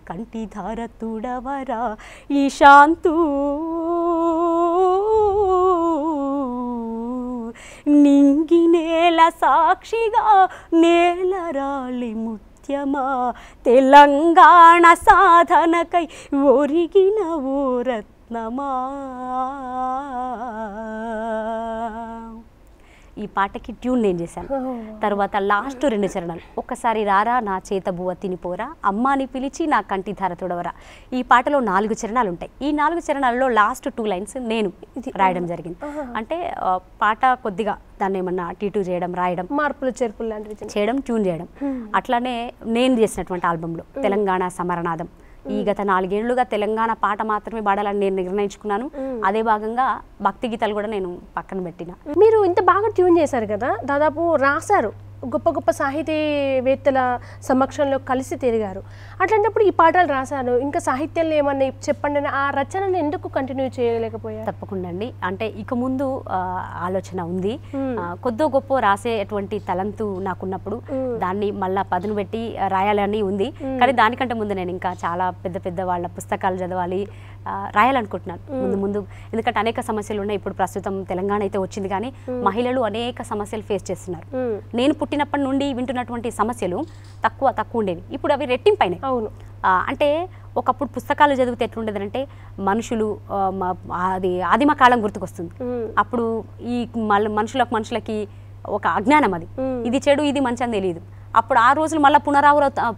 కంటిధార తుడవరా ఈ శాంతు నింగినేల సాక్షిగా నేలరాలి ముత్యమా తెలంగాణ సాధనకై ఒరిగిన ఓ రత్నమా. ఈ పాటకి ట్యూన్ నేను చేశాను. తర్వాత లాస్ట్ 2 చరణాలు, ఒక్కసారి రారా నా చేత బువ్వ తినిపోరా అమ్మాని పిలిచి నా కంటి ధార తుడవరా. ఈ పాటలో 4 చరణాలు ఉంటాయి. ఈ 4 చరణాలలో లాస్ట్ 2 లైన్స్ నేను రాయడం జరిగింది. అంటే పాట కొద్దిగా దాన్ని ఏమన్నా అటు చేయడం, రాయడం, మార్పులు చేర్పులు లాంటివి చేయడం, ట్యూన్ చేయడం. అట్లానే నేను చేసినటువంటి ఆల్బంలో తెలంగాణ సమరనాదం, ఈ గత 4 ఏళ్లుగా తెలంగాణ పాట మాత్రమే పాడాలని నేను నిర్ణయించుకున్నాను. అదే భాగంగా భక్తి గీతాలు కూడా నేను పక్కన పెట్టిన. మీరు ఇంత బాగా ట్యూన్ చేశారు కదా, దాదాపు రాశారు, గొప్ప గొప్ప సాహితీవేత్తల సమక్షంలో కలిసి తిరిగారు. అట్లాంటప్పుడు ఈ పాటలు రాశాను, ఇంకా సాహిత్యంలో ఏమన్నా చెప్పండి అని ఆ రచనను ఎందుకు కంటిన్యూ చేయలేకపోయారు? తప్పకుండా అండి. అంటే ఇక ముందు ఆలోచన ఉంది. కొద్దో గొప్ప రాసేటువంటి తలంతు నాకున్నప్పుడు దాన్ని మళ్ళా పదును పెట్టి రాయాలని ఉంది. కానీ దానికంటే ముందు నేను ఇంకా చాలా పెద్ద పెద్ద వాళ్ళ పుస్తకాలు చదవాలి, రాయాలనుకుంటున్నాను ముందు ముందు. ఎందుకంటే అనేక సమస్యలు ఉన్నాయి. ఇప్పుడు ప్రస్తుతం తెలంగాణ అయితే వచ్చింది కానీ మహిళలు అనేక సమస్యలు ఫేస్ చేస్తున్నారు. నేను పుట్టినప్పటి నుండి వింటున్నటువంటి సమస్యలు తక్కువ ఉండేవి, ఇప్పుడు అవి రెట్టింపైనాయి. అవును. అంటే ఒకప్పుడు పుస్తకాలు చదివితే ఎట్లుండేదంటే మనుషులు అది ఆదిమ కాలం గుర్తుకొస్తుంది. అప్పుడు ఈ మనుషులకి ఒక అజ్ఞానం, అది ఇది చెడు ఇది మంచి అని తెలియదు. అప్పుడు ఆ రోజులు మళ్ళీ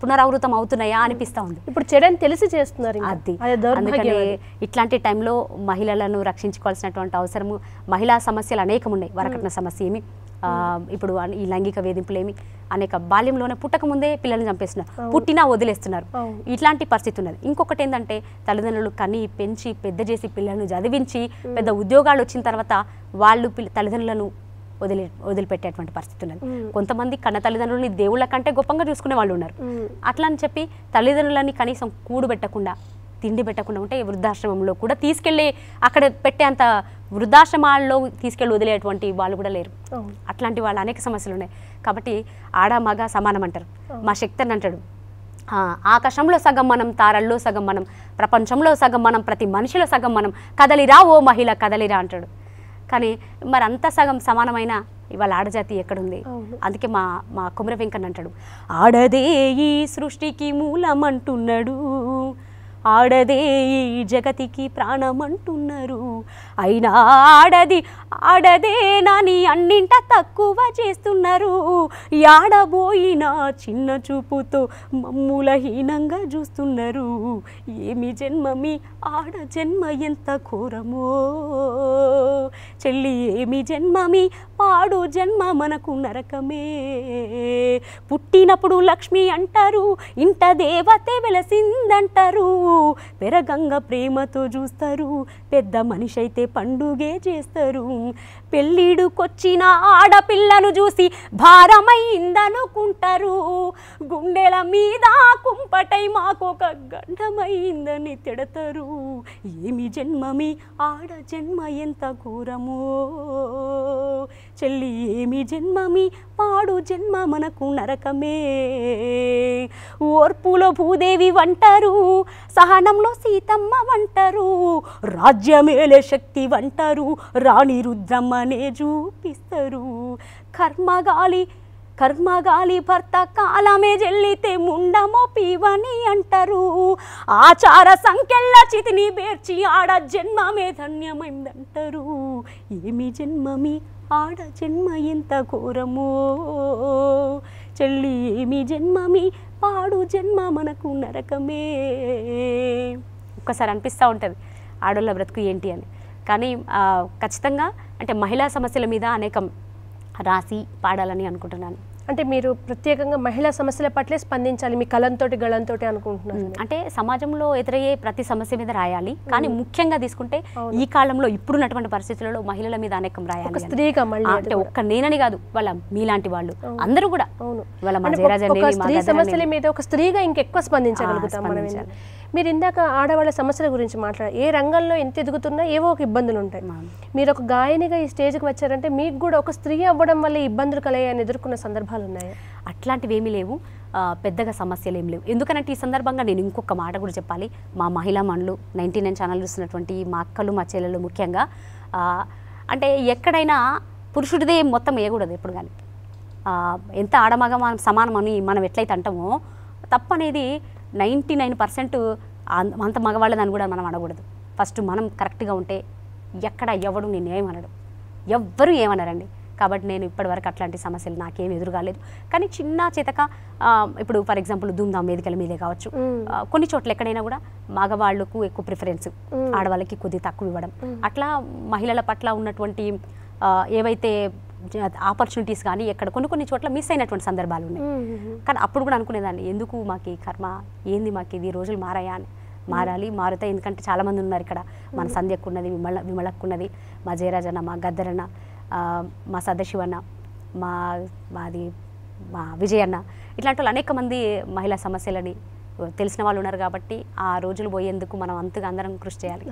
పునరావృతం అవుతున్నాయా అనిపిస్తూ ఉంది. ఇప్పుడు చెడని తెలిసి చేస్తున్నారు. అది అందుకని ఇట్లాంటి టైంలో మహిళలను రక్షించుకోవాల్సినటువంటి అవసరము, మహిళా సమస్యలు అనేకం ఉన్నాయి. వరకట్న సమస్య ఏమి, ఇప్పుడు ఈ లైంగిక వేధింపులేమి, అనేక బాల్యంలోనే పుట్టక ముందే పిల్లల్ని చంపేస్తున్నారు, పుట్టినా వదిలేస్తున్నారు, ఇట్లాంటి పరిస్థితి ఉన్నది. ఇంకొకటి ఏంటంటే తల్లిదండ్రులు కని పెంచి పెద్ద చేసి పిల్లలను చదివించి పెద్ద ఉద్యోగాలు వచ్చిన తర్వాత వాళ్ళు తల్లిదండ్రులను వదిలిపెట్టేటువంటి పరిస్థితి ఉన్నది. కొంతమంది కన్న తల్లిదండ్రులని దేవుళ్ళ కంటే గొప్పగా చూసుకునే వాళ్ళు ఉన్నారు. అట్లా అని చెప్పి తల్లిదండ్రులని కనీసం కూడు పెట్టకుండా తిండి పెట్టకుండా ఉంటే వృద్ధాశ్రమంలో కూడా తీసుకెళ్ళి అక్కడ పెట్టేంత వృద్ధాశ్రమాల్లో తీసుకెళ్ళి వదిలేటువంటి వాళ్ళు కూడా లేరు. అట్లాంటి వాళ్ళు అనేక సమస్యలు ఉన్నాయి. కాబట్టి ఆడ మగ సమానం అంటారు. మా శక్తి అని అంటాడు, ఆకాశంలో సగం మనం, తారల్లో సగం మనం, ప్రపంచంలో సగం మనం, ప్రతి మనిషిలో సగం మనం, కదలిరా ఓ మహిళ కదలిరా అంటాడు. కానీ మరి అంత సగం సమానమైన ఇవాళ ఆడజాతి ఎక్కడుంది? అందుకే మా కుమర వెంకన్న అంటాడు, ఆడదే ఈ సృష్టికి మూలమంటున్నాడు, ఆడదే ఈ జగతికి ప్రాణం అంటున్నారు, అయినా ఆడదే నాని అన్నింట తక్కువ చేస్తున్నారు, ఆడబోయినా చిన్న చూపుతో మమ్ముల హీనంగా చూస్తున్నారు, ఏమి జన్మమి ఆడ జన్మ ఎంత ఘోరమో చెల్లి, ఏమి జన్మమి పాడు జన్మ మనకు నరకమే, పుట్టినప్పుడు లక్ష్మి అంటారు, ఇంట దేవతే వెలసిందంటారు, పెరగంగ ప్రేమతో చూస్తారు, పెద్ద మనిషి అయితే పండుగే చేస్తారు, పెళ్ళిడుకొచ్చిన ఆడపిల్లను చూసి భారమైందనుకుంటారు, గుండెల మీద కుంపటై మాకొక గండమైందని తిడతారు, ఏమి జన్మమి ఆడ జన్మ ఎంత ఘోరమో చెల్లి, ఏమి జన్మమి పాడు జన్మ మనకు నరకమే, ఓర్పులో భూదేవి వంటారు, సహనంలో సీతమ్మ వంటారు, రాజ్యమేలే శక్తి వంటారు, రాణి రుద్రమ్మనే చూపిస్తారు, కర్మగాలి భర్త కాలమే జల్లితే ముండమో పీవని అంటారు, ఆచార సంఖ్యల చితిని బేర్చి ఆడ జన్మమే ధన్యమైందంటారు, ఏమి జన్మమి ఆడ జన్మ ఎంత ఘోరమో చెల్లి, ఏమి జన్మమి పాడు జన్మ మనకు నరకమే. ఒక్కసారి అనిపిస్తూ ఉంటుంది ఆడోళ్ళ బ్రతుకు ఏంటి అని. కానీ ఖచ్చితంగా అంటే మహిళా సమస్యల మీద అనేకం రాసి పాడాలని అనుకుంటున్నాను. అంటే మీరు ప్రత్యేకంగా మహిళా సమస్యల పట్లే స్పందించాలి, మీ కలంతోటి గళంతోటి అనుకుంటున్నారు. అంటే సమాజంలో ఎదురయ్యే ప్రతి సమస్య మీద రాయాలి, కానీ ముఖ్యంగా తీసుకుంటే ఈ కాలంలో ఇప్పుడున్నటువంటి పరిస్థితులలో మహిళల మీద అనేకం రాయాలి. స్త్రీగా అంటే ఒక్క నేనని కాదు, వాళ్ళ మీలాంటి వాళ్ళు అందరూ కూడా స్త్రీ సమస్యల మీద ఒక స్త్రీగా ఇంకెక్కువ స్పందించగలుగుతాం మనం. మీరు ఇందాక ఆడవాళ్ళ సమస్యల గురించి మాట్లాడారు. ఏ రంగంలో ఎంత ఎదుగుతున్నా ఏవో ఒక ఇబ్బందులు ఉంటాయి. మీరు ఒక గాయనిగా ఈ స్టేజ్కి వచ్చారంటే మీకు కూడా ఒక స్త్రీ అవ్వడం వల్ల ఇబ్బందులు కలిగాయని ఎదుర్కొన్న సందర్భాలు ఉన్నాయా? అట్లాంటివి ఏమీ లేవు, పెద్దగా సమస్యలు ఏం లేవు. ఎందుకంటే ఈ సందర్భంగా నేను ఇంకొక మాట కూడా చెప్పాలి. మా మహిళా మనులు 99 ఛానల్ చూస్తున్నటువంటి మా అక్కలు మా చెల్లెలు ముఖ్యంగా అంటే ఎక్కడైనా పురుషుడిదే మొత్తం వేయకూడదు ఎప్పుడు కానీ. ఎంత ఆడమగ మనం సమానమని మనం ఎట్లయితే అంటామో తప్పనేది 99% అంత మగవాళ్ళదని కూడా మనం అనకూడదు. ఫస్ట్ మనం కరెక్ట్గా ఉంటే ఎక్కడ ఎవడు నేను ఏమనడు, ఎవ్వరూ ఏమనరండి. కాబట్టి నేను ఇప్పటివరకు అట్లాంటి సమస్యలు నాకేం ఎదురుగాలేదు. కానీ చిన్న చేతక ఇప్పుడు ఫర్ ఎగ్జాంపుల్ ధూమ్ధామ్ వేదికల మీదే కావచ్చు, కొన్ని చోట్ల ఎక్కడైనా కూడా మగవాళ్ళకు ఎక్కువ ప్రిఫరెన్స్, ఆడవాళ్ళకి కొద్దిగా తక్కువ ఇవ్వడం, అట్లా మహిళల పట్ల ఉన్నటువంటి ఏవైతే ఆపర్చునిటీస్ కానీ ఎక్కడ కొన్ని చోట్ల మిస్ అయినటువంటి సందర్భాలు ఉన్నాయి. కానీ అప్పుడు కూడా అనుకునేదాన్ని, ఎందుకు మాకు ఈ కర్మ, ఏంది మాకు ఇది, రోజులు మారాయా అని. మారుతాయి, ఎందుకంటే చాలామంది ఉన్నారు ఇక్కడ. మన సంధ్యకున్నది, విమలక్కున్నది, మా జయరాజన్న, మా గద్దరన్న, మా సదాశివన్న, మా విజయన్న, ఇట్లాంటి వాళ్ళు అనేక మంది మహిళా సమస్యలని తెలిసిన వాళ్ళు ఉన్నారు. కాబట్టి ఆ రోజులు పోయేందుకు మనం అంతగా అందరం కృషి చేయాలి.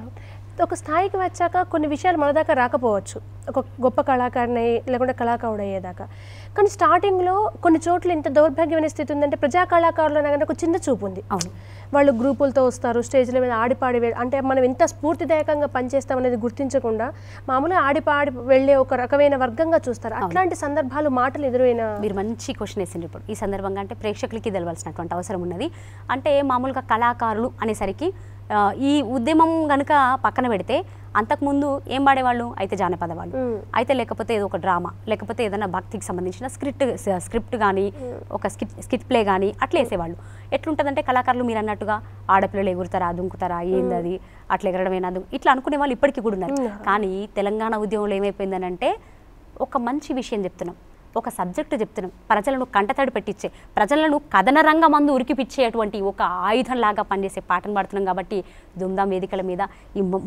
ఒక స్థాయికి వచ్చాక కొన్ని విషయాలు మన దాకా రాకపోవచ్చు, ఒక గొప్ప కళాకారుని లేకుంటే కళాకారుడు అయ్యేదాకా. కానీ స్టార్టింగ్లో కొన్ని చోట్ల ఇంత దౌర్భాగ్యమైన స్థితి ఉందంటే ప్రజా కళాకారులు అనగానే ఒక చిన్న చూపు ఉంది. అవును, వాళ్ళు గ్రూపులతో వస్తారు, స్టేజ్ల మీద ఆడిపాడి అంటే మనం ఎంత స్ఫూర్తిదాయకంగా పనిచేస్తామనేది గుర్తించకుండా మామూలుగా ఆడిపాడి వెళ్ళే ఒక రకమైన వర్గంగా చూస్తారు. అట్లాంటి సందర్భాలు మాటలు ఎదురైన. మీరు మంచి క్వశ్చన్ వేసిండ్రు ఇప్పుడు ఈ సందర్భంగా. అంటే ప్రేక్షకులకి తెలవాల్సినటువంటి అవసరం ఉన్నది. అంటే మామూలుగా కళాకారులు అనేసరికి ఈ ఉద్యమం కనుక పక్కన పెడితే అంతకుముందు ఏం పాడేవాళ్ళు అయితే జానపద వాళ్ళు, అయితే లేకపోతే ఏదో ఒక డ్రామా, లేకపోతే ఏదైనా భక్తికి సంబంధించిన స్క్రిప్ట్ కానీ ఒక స్కిట్ ప్లే కానీ అట్లా వేసేవాళ్ళు. ఎట్లుంటుందంటే కళాకారులు మీరు అన్నట్టుగా ఆడపిల్లలు ఎగురుతారా దుంకుతారా ఏంది అది అట్లా ఎగరడమేనా ఇట్లా అనుకునే వాళ్ళు ఇప్పటికీ కూడా ఉన్నారు. కానీ తెలంగాణ ఉద్యమంలో ఏమైపోయిందని అంటే ఒక మంచి విషయం చెప్తున్నాం, ఒక సబ్జెక్టు చెప్తున్నాం, ప్రజలను కంటతడి పెట్టించే, ప్రజలను కథన రంగమందు ఉరికిపిచ్చేటువంటి ఒక ఆయుధంలాగా పనిచేసే పాటను పాడుతున్నాం. కాబట్టి దుమ్దాం వేదికల మీద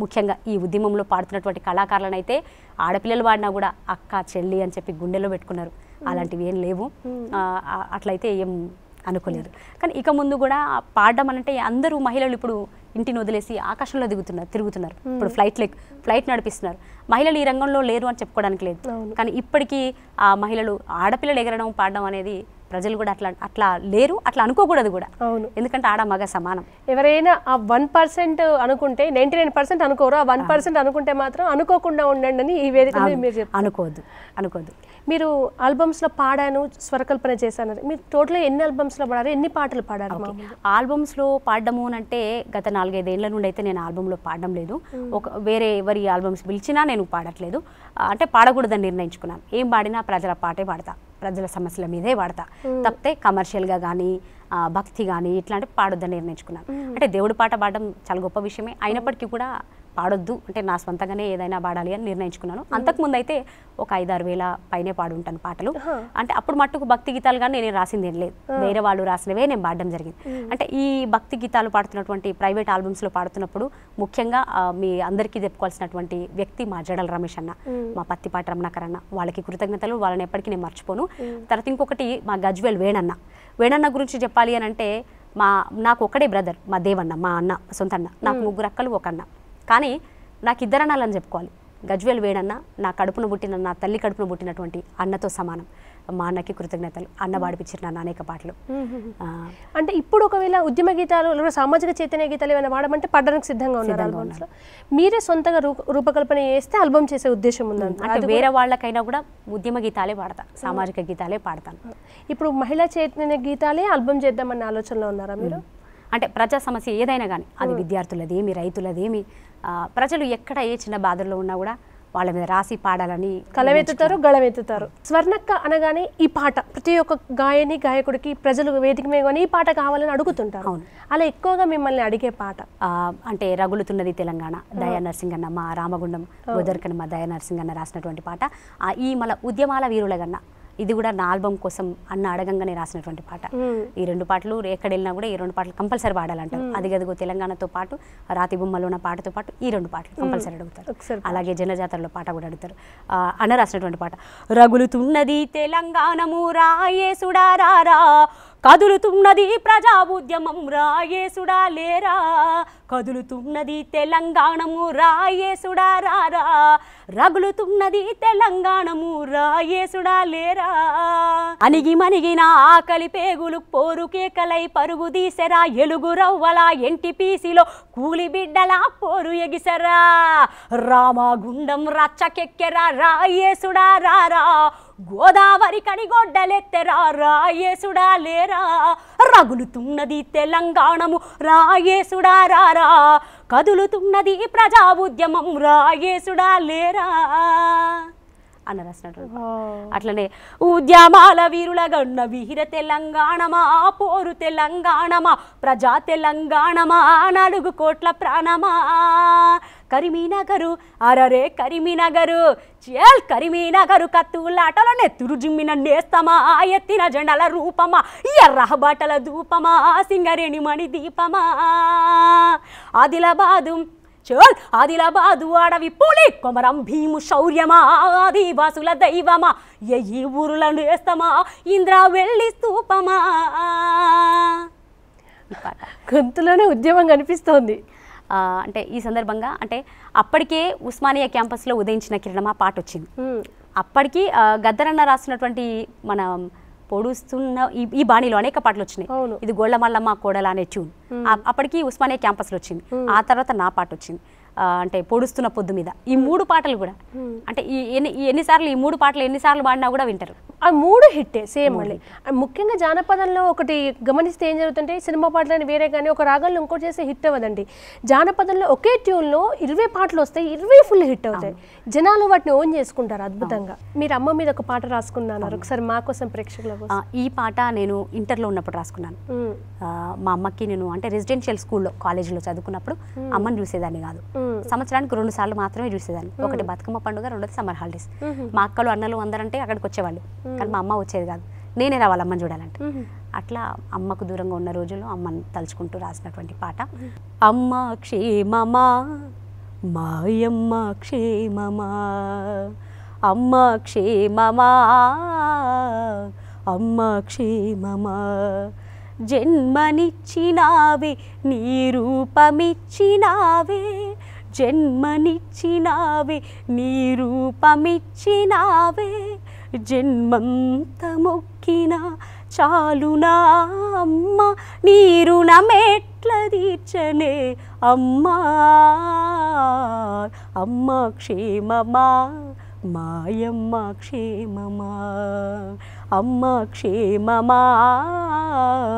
ముఖ్యంగా ఈ ఉద్యమంలో పాడుతున్నటువంటి కళాకారులను అయితే ఆడపిల్లలు వాడినా కూడా అక్క చెల్లి అని చెప్పి గుండెలో పెట్టుకున్నారు. అలాంటివి ఏం లేవు, అట్లయితే ఏం అనుకోలేదు. కానీ ఇక ముందు కూడా పాడడం అంటే అందరూ మహిళలు ఇప్పుడు ఇంటిని వదిలేసి ఆకాశంలో తిరుగుతున్నారు. ఇప్పుడు ఫ్లైట్ నడిపిస్తున్నారు. మహిళలు ఈ రంగంలో లేరు అని చెప్పుకోవడానికి లేదు. కానీ ఇప్పటికీ ఆ మహిళలు ఆడపిల్లలు ఎగరడం పాడడం అనేది ప్రజలు కూడా అట్లా లేరు, అట్లా అనుకోకూడదు కూడా. ఎందుకంటే ఆడ మగ సమానం. ఎవరైనా ఆ 1% అనుకుంటే 99% అనుకోరు, ఆ 1% అనుకుంటే మాత్రం అనుకోకుండా ఉండండి అని ఈ వేదిక మీరు చెప్పారు. అనుకోవద్దు. మీరు ఆల్బమ్స్లో పాడాను, స్వరకల్పన చేశాను. మీరు టోటల్గా ఎన్ని ఆల్బమ్స్లో పాడారు, ఎన్ని పాటలు పాడారు? ఆల్బమ్స్లో పాడడము అంటే గత 4-5 ఏళ్ల నుండి అయితే నేను ఆల్బంలో పాడడం లేదు. వేరే ఎవరి ఆల్బమ్స్ పిలిచినా నేను పాడట్లేదు. అంటే పాడకూడదని నిర్ణయించుకున్నాను. ఏం పాడినా ప్రజల పాటే పాడతా, ప్రజల సమస్యల మీదే పాడతా. తప్పితే కమర్షియల్గా కానీ భక్తి కానీ ఇట్లాంటివి పాడొద్దని నిర్ణయించుకున్నాను. అంటే దేవుడి పాట పాడడం చాలా గొప్ప విషయమే, అయినప్పటికీ కూడా పాడొద్దు అంటే నా స్వంతంగానే ఏదైనా పాడాలి అని నిర్ణయించుకున్నాను. అంతకుముందు అయితే ఒక 5-6 వేల పైనే పాడుంటాను పాటలు. అంటే అప్పుడు మట్టుకు భక్తి గీతాలు కానీ నేను రాసింది ఏం లేదు, వేరే వాళ్ళు రాసినవే నేను పాడడం జరిగింది. అంటే ఈ భక్తి గీతాలు పాడుతున్నటువంటి ప్రైవేట్ ఆల్బమ్స్లో పాడుతున్నప్పుడు ముఖ్యంగా మీ అందరికీ చెప్పుకోవాల్సినటువంటి వ్యక్తి మా జడల రమేష్ అన్న, మా పత్తిపాటి రమణాకర్ అన్న, వాళ్ళకి కృతజ్ఞతలు, వాళ్ళని ఎప్పటికీ నేను మర్చిపోను. తర్వాత ఇంకొకటి మా గజ్వేల్ వేణన్న గురించి చెప్పాలి అని అంటే నాకు ఒక్కడే బ్రదర్, మా దేవన్న, మా అన్న సొంత అన్న. నాకు 3 అక్కలు, ఒక అన్న. కానీ నాకు 2 అన్నాలని చెప్పుకోవాలి. గజ్వేల్ వేణన్న నా కడుపున పుట్టిన, నా తల్లి కడుపున పుట్టినటువంటి అన్నతో సమానం. మా అన్నకి కృతజ్ఞతలు. అన్న పాడిపించారు నన్ను అనేక పాటలు. అంటే ఇప్పుడు ఒకవేళ ఉద్యమ గీతాలు లేదా సామాజిక చైతన్య గీతాలు ఏమైనా పాడమంటే పాడడానికి సిద్ధంగా ఉన్నారు. మీరే సొంతంగా రూపకల్పన చేస్తే ఆల్బమ్ చేసే ఉద్దేశం ఉందంట. అంటే వేరే వాళ్ళకైనా కూడా ఉద్యమ గీతాలే పాడతా, సామాజిక గీతాలే పాడతాను. ఇప్పుడు మహిళా చైతన్య గీతాలే ఆల్బమ్ చేద్దామన్న ఆలోచనలో ఉన్నారా మీరు? అంటే ప్రజా సమస్య ఏదైనా కానీ, అది విద్యార్థులదేమి, రైతులదేమి, ప్రజలు ఎక్కడ ఏ చిన్న బాధల్లో ఉన్నా కూడా వాళ్ళ మీద రాసి పాడాలని కలవెత్తుతారు, గళవెత్తుతారు. స్వర్ణక్క అనగానే ఈ పాట ప్రతి ఒక్క గాయకుడికి ప్రజలు వేదిక మీద ఈ పాట కావాలని అడుగుతుంటారు. అలా ఎక్కువగా మిమ్మల్ని అడిగే పాట అంటే రగులుతున్నది తెలంగాణ, దయా నరసింగన్న, మా రామగుండం గోదర్కని మా దయా నరసింగన్న రాసినటువంటి పాట. ఈ మన ఉద్యమాల వీరులగన్న, ఇది కూడా నా ఆల్బమ్ కోసం అన్న అడగంగానే రాసినటువంటి పాట. ఈ 2 పాటలు ఎక్కడ వెళ్ళినా కూడా ఈ 2 పాటలు కంపల్సరీ పాడాలంటారు. అది గదిగో తెలంగాణతో పాటు రాతి బొమ్మలో ఉన్న పాటతో పాటు ఈ 2 పాటలు కంపల్సరీ అడుగుతారు. అలాగే జనజాతరలో పాట కూడా అడుగుతారు. అన్న రాసినటువంటి పాట. రగులుతున్నది తెలంగాణము రాయేసుడా రారా, కదులుతున్నది ప్రజా ఉద్యమం రాయేసుడా లేరా, కదులుతున్నది తెలంగాణము రాయేసుడా రారా, రగులుతున్నది తెలంగాణము రాయేసుడా లేరా, అనిగి మనిగిన ఆకలి పేగులు పోరు కేకలై పరుగు తీసెరా, ఎలుగు రవ్వల ఎంటిపీసిలో కూలి బిడ్డల పోరు ఎగిసరా, రామగుండం రచ్చకెక్కెరా రాయేసుడా రారా, గోదావరి కనిగొడ్డలెత్తెరా రాయేసుడా లేరా, రగులుతున్నది తెలంగాణము రాయేసుడా రారా, కదులుతున్నది ప్రజా ఉద్యమం రాయేసుడా లేరా అన్న రాసినటువంటి. అట్లనే ఉద్యమాల వీరుల గన్న వీర తెలంగాణమా, పోరు తెలంగాణమా, ప్రజా తెలంగాణమా, 4 కోట్ల ప్రాణమా, కరీంనగరు అరరే కరీంనగరు చేల్ కరీంనగరు, కత్తులాటల నెత్తురు జిమ్మిన నేస్తమా, ఎత్తిన జెండల రూపమా, ఎర్ర బాటల ధూపమా, సింగరేణి మణి దీపమా, ఆదిలాబాదు చోల్ ఆదిలాబాదు అడవి పులి కొమరం భీము శౌర్యమా, ఆదివాసుల దైవమా, ఈ ఊరులను వేస్తమా, ఇంద్రా వెళ్ళి స్తూపమా. గొంతులోనే ఉద్యమం కనిపిస్తోంది. అంటే ఈ సందర్భంగా అంటే అప్పటికే ఉస్మానియా క్యాంపస్లో ఉదయించిన కిరణమా పాట వచ్చింది. అప్పటికి గద్దరన్న రాసినటువంటి మన పొడుస్తున్న ఈ బాణీలో అనేక పాటలు వచ్చినాయి. ఇది గోళ్ళమల్లమ్మ కోడల అనే ట్యూన్ అప్పటికి ఉస్మానియా క్యాంపస్లో వచ్చింది. ఆ తర్వాత నా పాట వచ్చింది, అంటే పొడుస్తున్న పొద్దు మీద. ఈ 3 పాటలు కూడా అంటే ఎన్నిసార్లు ఈ 3 పాటలు ఎన్నిసార్లు పాడినా కూడా వింటారు. ఆ 3 హిట్టే సేమ్ మళ్ళీ. ముఖ్యంగా జానపదంలో ఒకటి గమనిస్తే ఏం జరుగుతుంటే సినిమా పాటలని వేరే కానీ ఒక రాగంలో ఇంకోటి చేస్తే హిట్ అవ్వదండి. జానపదంలో ఒకే ట్యూన్లో 20 పాటలు వస్తాయి, 20 ఫుల్ హిట్ అవుతాయి. జనాలు వాటిని ఓన్ చేసుకుంటారు అద్భుతంగా. మీరు అమ్మ మీద ఒక పాట రాసుకున్నారు, ఒకసారి మా కోసం ప్రేక్షకుల కోసం. ఈ పాట నేను ఇంటర్లో ఉన్నప్పుడు రాసుకున్నాను. మా అమ్మకి నేను అంటే రెసిడెన్షియల్ స్కూల్లో కాలేజీలో చదువుకున్నప్పుడు అమ్మని చూసేదాన్ని కాదు. సంవత్సరానికి 2 సార్లు మాత్రమే చూసేదాన్ని. ఒకటి బతుకమ్మ పండుగ, రెండోది సమ్మర్ హాలిడేస్. మా అక్కలు అన్నలు అందరంటే అక్కడికి వచ్చేవాళ్ళు, కానీ మా అమ్మ వచ్చేది కాదు. నేనే రావాలి అమ్మని చూడాలంటే. అట్లా అమ్మకు దూరంగా ఉన్న రోజుల్లో అమ్మని తలుచుకుంటూ రాసినటువంటి పాట. అమ్మ క్షేమమా మాయమ్మ క్షేమమా, అమ్మ క్షేమమా అమ్మ క్షేమమా, జన్మనిచ్చినావే నీ రూపమిచ్చినావే, జన్మనిచ్చినావే నీ రూపమిచ్చినావే, జన్మంత మొక్కిన చాలునా అమ్మ, నీ రుణమెట్ల తీర్చనే అమ్మా, అమ్మ క్షేమమా మాయమ్మ క్షేమమా, అమ్మ క్షేమమా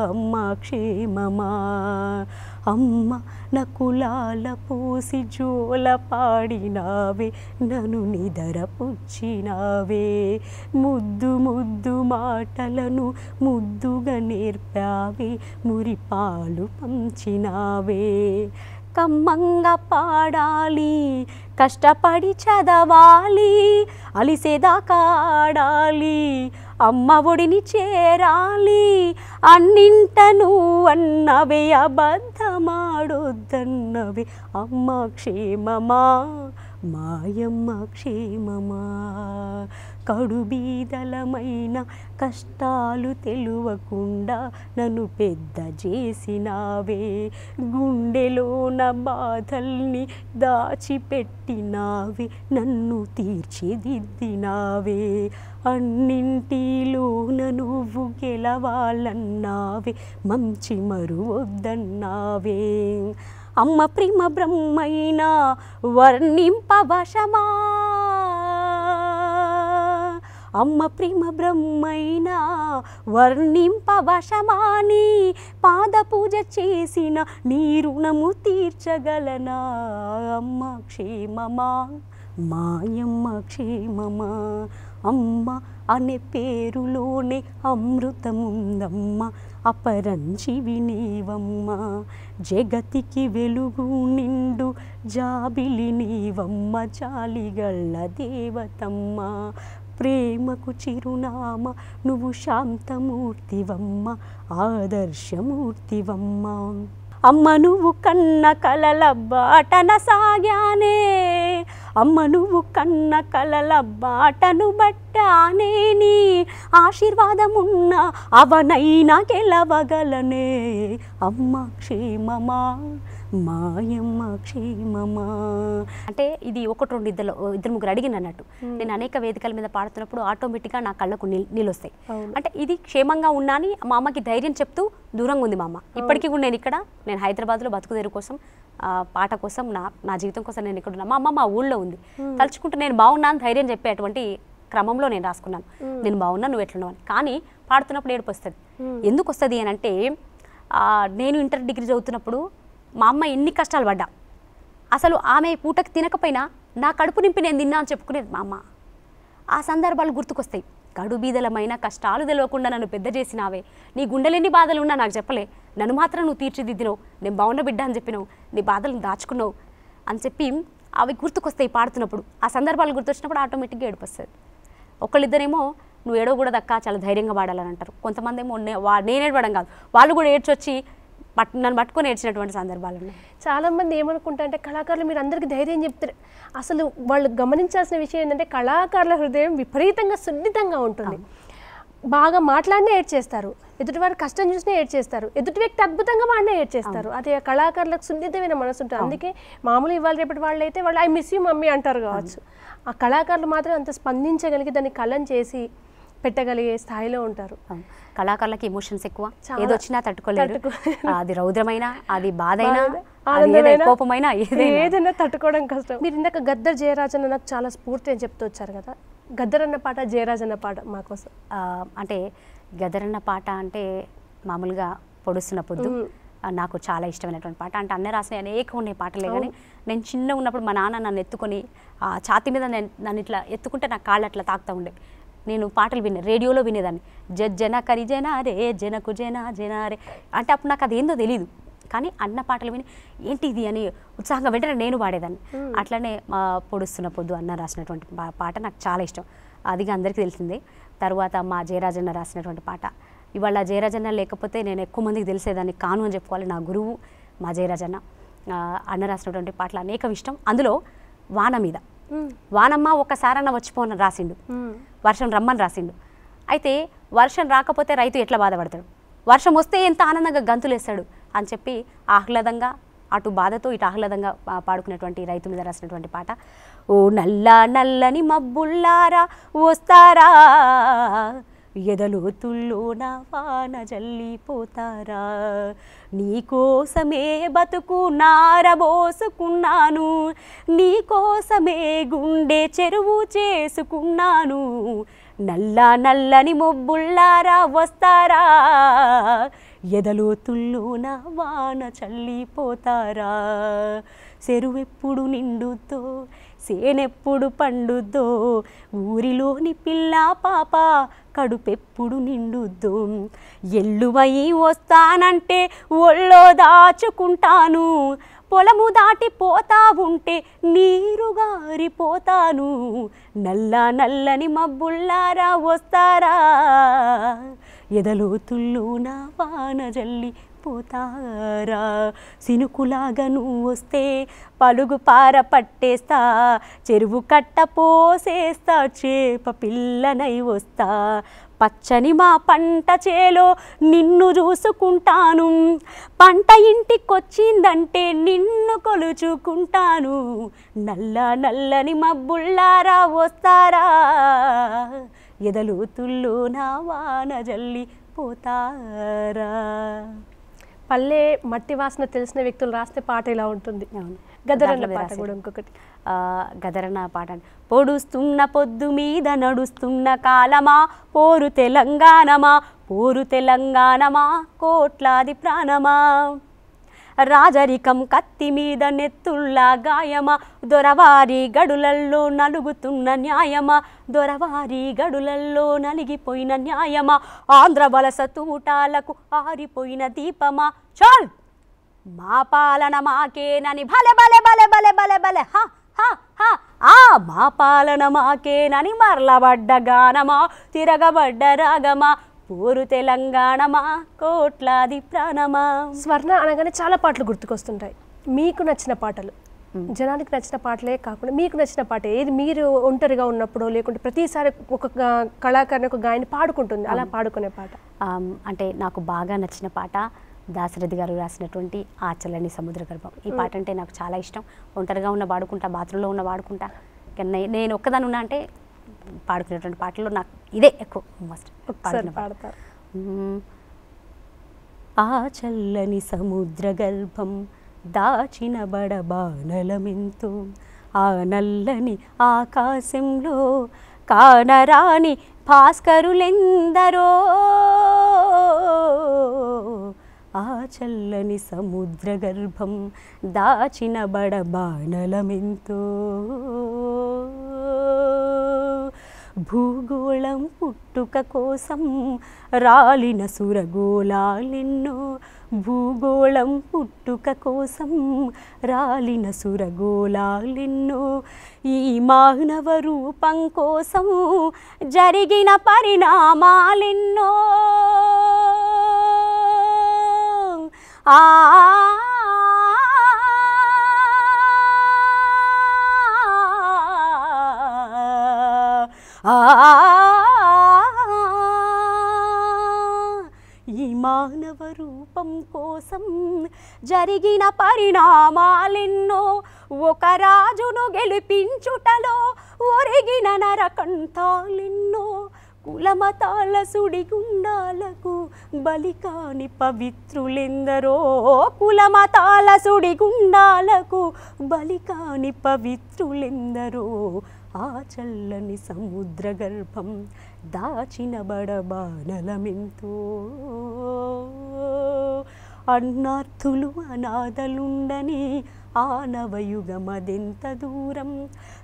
అమ్మ క్షేమమా, అమ్మ నకులాల పూసి జోల పాడినావే, నన్ను నిదరపుచ్చినావే, ముద్దు ముద్దు మాటలను ముద్దుగా నేర్పావే, మురిపాలు పంచినావే, కమ్మంగా పాడాలి కష్టపడి చదవాలి, అలిసేదాకా ఆడాలి అమ్మ ఒడిని చేరాలి, అన్నింట నువ్వన్నవే అబద్ధమాడొద్దన్నవే, అమ్మ క్షేమమా మాయమ్మ క్షేమమా, కడుబీదలమైన కష్టాలు తెలువకుండా నన్ను పెద్ద చేసినావే, గుండెలోన బాధల్ని దాచిపెట్టినావే, నన్ను తీర్చిదిద్దినావే, అన్నింటిలోన నువ్వు గెలవాలన్నావే, మంచి మరువొద్దన్నావే, అమ్మ ప్రేమ బ్రహ్మైనా వర్ణింపవశమా, అమ్మ ప్రేమ బ్రహ్మైనా వర్ణింపవశమాని, పాద పూజ చేసిన నీ రుణము తీర్చగలనా, అమ్మ క్షేమమా మాయమ్మ క్షేమమా, అమ్మ అనే పేరులోనే అమృతముందమ్మ, అపరంజివి నీవమ్మ, జగతికి వెలుగు నిండు జాబిలి నీవమ్మ, జాలిగల్ల దేవతమ్మ, ప్రేమకు చిరునామ నువ్వు శాంతమూర్తివమ్మ, ఆదర్శమూర్తివమ్మ, అమ్మ నువ్వు కన్న కలల బాటన సాగానే, అమ్మ నువ్వు కన్న కలల బాటను బట్టానే, నీ ఆశీర్వాదమున్న అవనైనా గెలవగలనే, అమ్మ క్షేమమా మాయమ్మ క్షేమమా. అంటే ఇది 1-2 ఇద్దరు ముగ్గురు అడిగిన అన్నట్టు. నేను అనేక వేదికల మీద పాడుతున్నప్పుడు ఆటోమేటిక్గా నా కళ్ళకు నీళ్ళు వస్తాయి. అంటే ఇది క్షేమంగా ఉన్నా అని మా అమ్మకి ధైర్యం చెప్తూ దూరంగా ఉంది మా అమ్మ. ఇప్పటికీ కూడా నేను హైదరాబాద్లో బతుకుదేరు కోసం పాట కోసం నా జీవితం కోసం నేను ఇక్కడ ఉన్నా. మా అమ్మ మా ఊళ్ళో ఉంది. తలుచుకుంటూ నేను బాగున్నాను ధైర్యం చెప్పేటువంటి క్రమంలో నేను రాసుకున్నాను. నేను బాగున్నా నువ్వు ఎట్లున్నావు అని. కానీ పాడుతున్నప్పుడు ఏడుపు వస్తుంది. ఎందుకు వస్తుంది అని అంటే నేను ఇంటర్ డిగ్రీ చదువుతున్నప్పుడు మా అమ్మ ఎన్ని కష్టాలు పడ్డా, అసలు ఆమె పూటకు తినకపోయినా నా కడుపు నింపి నేను తిన్నా అని చెప్పుకునేది మా అమ్మ. ఆ సందర్భాలు గుర్తుకొస్తాయి. కడుబీదలమైన కష్టాలు తెలియకుండా నన్ను పెద్ద చేసినావే, నీ గుండెలెన్ని బాధలు ఉన్నా నాకు చెప్పలే, నన్ను మాత్రం నువ్వు తీర్చిదిద్దినావు, నేను బాగున్న బిడ్డ అని చెప్పినావు, నీ బాధలను దాచుకున్నావు అని చెప్పి అవి గుర్తుకొస్తాయి పాడుతున్నప్పుడు. ఆ సందర్భాలు గుర్తొచ్చినప్పుడు ఆటోమేటిక్గా ఏడుపు వస్తుంది. ఒకళ్ళిద్దరేమో నువ్వు ఏడవకూడదు అక్క, చాలా ధైర్యంగా పాడాలని అంటారు. కొంతమంది ఏమో నేను ఏడవడం కాదు, వాళ్ళు కూడా ఏడ్చొచ్చి నన్ను పట్టుకొని ఏడ్చినటువంటి సందర్భాలు ఉన్నాయి. చాలామంది ఏమనుకుంటారంటే కళాకారులు మీరు అందరికీ ధైర్యం చెప్తారు. అసలు వాళ్ళు గమనించాల్సిన విషయం ఏంటంటే కళాకారుల హృదయం విపరీతంగా సున్నితంగా ఉంటుంది. బాగా మాట్లాడినే ఏడ్చేస్తారు, ఎదుటివారు కష్టం చూసినా ఏడ్చేస్తారు, ఎదుటి వ్యక్తి అద్భుతంగా వాడినే ఏడ్చేస్తారు. అదే కళాకారులకు సున్నితమైన మనసు ఉంటుంది. అందుకే మామూలు ఇవాళ రేపటి వాళ్ళు అయితే వాళ్ళు ఐ మిస్ యూ మమ్మీ అంటారు కావచ్చు. ఆ కళాకారులు మాత్రం అంత స్పందించగలిగి దాన్ని కలం చేసి పెట్టగలిగే స్థాయిలో ఉంటారు. కళాకారులకి ఎమోషన్స్ ఎక్కువ, ఏదొచ్చినా తట్టుకోలేరు. అది రౌద్రమైన, అది బాధైనా, కోపమైనా ఏదైనా తట్టుకోవడం కష్టం. మీరు ఇందాక గద్దర్ జయరాజ్ అన్న నాకు చాలా స్ఫూర్తి అని చెప్తూ వచ్చారు కదా, గద్దరన్న పాట, జయరాజన్న పాట మా కోసం. అంటే గదరన్న పాట అంటే మామూలుగా పొడుస్తున్న పొద్దు నాకు చాలా ఇష్టమైనటువంటి పాట. అంటే అన్న రాసిన అనేక ఉన్నాయి పాటలే, కానీ నేను చిన్నగా ఉన్నప్పుడు మా నాన్న నన్ను ఎత్తుకొని ఛాతి మీద నన్ను ఇట్లా ఎత్తుకుంటే నా కాళ్ళు అట్లా తాకుతూ ఉండే. నేను పాటలు రేడియోలో వినేదాన్ని. జన కరి జన రే జనకు జన జన రే అంటే అప్పుడు నాకు అదేందో తెలీదు, కానీ అన్న పాటలు విని ఏంటి ఇది అని ఉత్సాహంగా వెంటనే నేను పాడేదాన్ని. అట్లనే పొడుస్తున్న పొద్దు అన్న రాసినటువంటి పాట నాకు చాలా ఇష్టం, అదిగా అందరికీ తెలిసిందే. తర్వాత మా జయరాజన్న రాసినటువంటి పాట. ఇవాళ జయరాజన్న లేకపోతే నేను ఎక్కువ మందికి తెలిసేదాన్ని కాను అని చెప్పుకోవాలి. నా గురువు మా జయరాజన్న. అన్న రాసినటువంటి పాటలు అనేకం ఇష్టం. అందులో వాన మీద, వానమ్మ ఒక్కసారన్న వచ్చిపోన రాసిండు, వర్షం రమ్మని రాసిండు. అయితే వర్షం రాకపోతే రైతు ఎట్లా బాధపడతాడు, వర్షం వస్తే ఎంత ఆనందంగా గంతులేస్తాడు అని చెప్పి ఆహ్లాదంగా, అటు బాధతో ఇటు ఆహ్లాదంగా పాడుకునేటువంటి రైతు మీద రాసినటువంటి పాట. ఓ నల్ల నల్లని మబ్బుల్లారా వస్తారా, ఎదలోతుల్లోన వాన జల్లిపోతారా, నీకోసమే బతుకు నారబోసుకున్నాను, నీకోసమే గుండె చెరువు చేసుకున్నాను, నల్ల నల్లని మబ్బుల్లారా వస్తారా, ఎదలోతుల్లోన వాన చల్లిపోతారా, చెరువెప్పుడు నిండుతో సేనెప్పుడు పండుద్దో, ఊరిలోని పిల్ల పాప కడుపెప్పుడు నిండుద్దో, ఎల్లువై వస్తానంటే ఒళ్ళో దాచుకుంటాను, పొలము దాటిపోతా ఉంటే నీరు గారిపోతాను, నల్ల నల్లని మబ్బుల్లారా వస్తారా, ఎదలోతుల్లోన వాన జల్లి పోతారా, సినుకులాగా నువ్వు వస్తే పలుగు పార పట్టేస్తా, చెరువు కట్ట పోసేస్తా, చేప పిల్లనై వస్తా, పచ్చని మా పంట చేలో నిన్ను చూసుకుంటాను, పంట ఇంటికొచ్చిందంటే నిన్ను కొలుచుకుంటాను, నల్ల నల్లని మబ్బుల్లారా వస్తారా, ఎదలోతుల్లోన వాన జల్లి పోతారా. పల్లె మట్టి వాసన తెలిసిన వ్యక్తులు రాస్తే పాట ఇలా ఉంటుంది. గదరన్న పాట కూడా ఇంకొకటి. గదరన్న పాట పొడుస్తున్న పొద్దు మీద నడుస్తున్న కాలమా, పోరు తెలంగాణమా, పోరు తెలంగాణమా, కోట్లాది ప్రాణమా, రాజరికం కత్తి మీద నెత్తుల్లా గాయమా, దొరవారి గడులల్లో నలుగుతున్న న్యాయమా, దొరవారి గడులల్లో నలిగిపోయిన న్యాయమా, ఆంధ్ర వలస తూటాలకు ఆరిపోయిన దీపమా, చాల్ మా పాలన మాకేనని భలే భలే భలే భలే భలే భలే హా హా హా, మా పాలన మాకేనని మరలబడ్డ గానమా, తిరగబడ్డ రాగమా, పోరు తెలంగాణమా, కోట్లాది ప్రాణమా. స్వర్ణ అనగానే చాలా పాటలు గుర్తుకొస్తుంటాయి. మీకు నచ్చిన పాటలు, జనానికి నచ్చిన పాటలే కాకుండా మీకు నచ్చిన పాట ఏది? మీరు ఒంటరిగా ఉన్నప్పుడు లేకుంటే ప్రతిసారి ఒక కళాకారుని ఒక గాయని పాడుకుంటుంది, అలా పాడుకునే పాట? అంటే నాకు బాగా నచ్చిన పాట దాశరథి గారు రాసినటువంటి ఆ చల్లని సముద్ర గర్భం. ఈ పాట అంటే నాకు చాలా ఇష్టం. ఒంటరిగా ఉన్న పాడుకుంటా, బాత్రూంలో ఉన్న పాడుకుంటా, నేను ఒక్కదాని ఉన్నా అంటే పాడుకునేటువంటి పాటల్లో నాకు ఇదే ఎక్కువ మస్ట్ పాడతారు. ఆ చల్లని సముద్ర గర్భం దాచిన బడబానలమెంతో, ఆ నల్లని ఆకాశంలో కానరాని భాస్కరులెందరో, ఆ చల్లని సముద్ర గర్భం దాచిన బడబానలమెంతో, భూగోళం పుట్టుక కోసం రాలిన సురగోళాలెన్నో, భూగోళం పుట్టుక కోసం రాలిన సురగోళాలెన్నో, ఈ మానవ రూపం కోసం జరిగిన పరిణామాలెన్నో, ఆ ఈ మానవ రూపం కోసం జరిగిన పరిణామాలెన్నో, ఒక రాజును గెలిపించుటలో ఒరిగిన నరకంఠాలెన్నో, కులమతాల సుడిగుండాలకు బలికాని పవిత్రులెందరో, కులమతాల సుడిగుండాలకు బలికాని పవిత్రులెందరో, ఆ చల్లని సముద్ర గర్భం దాచిన బడబానలమెంతో అన్నార్థులు అనాథలుండని ఆనవయుగమదెంత దూరం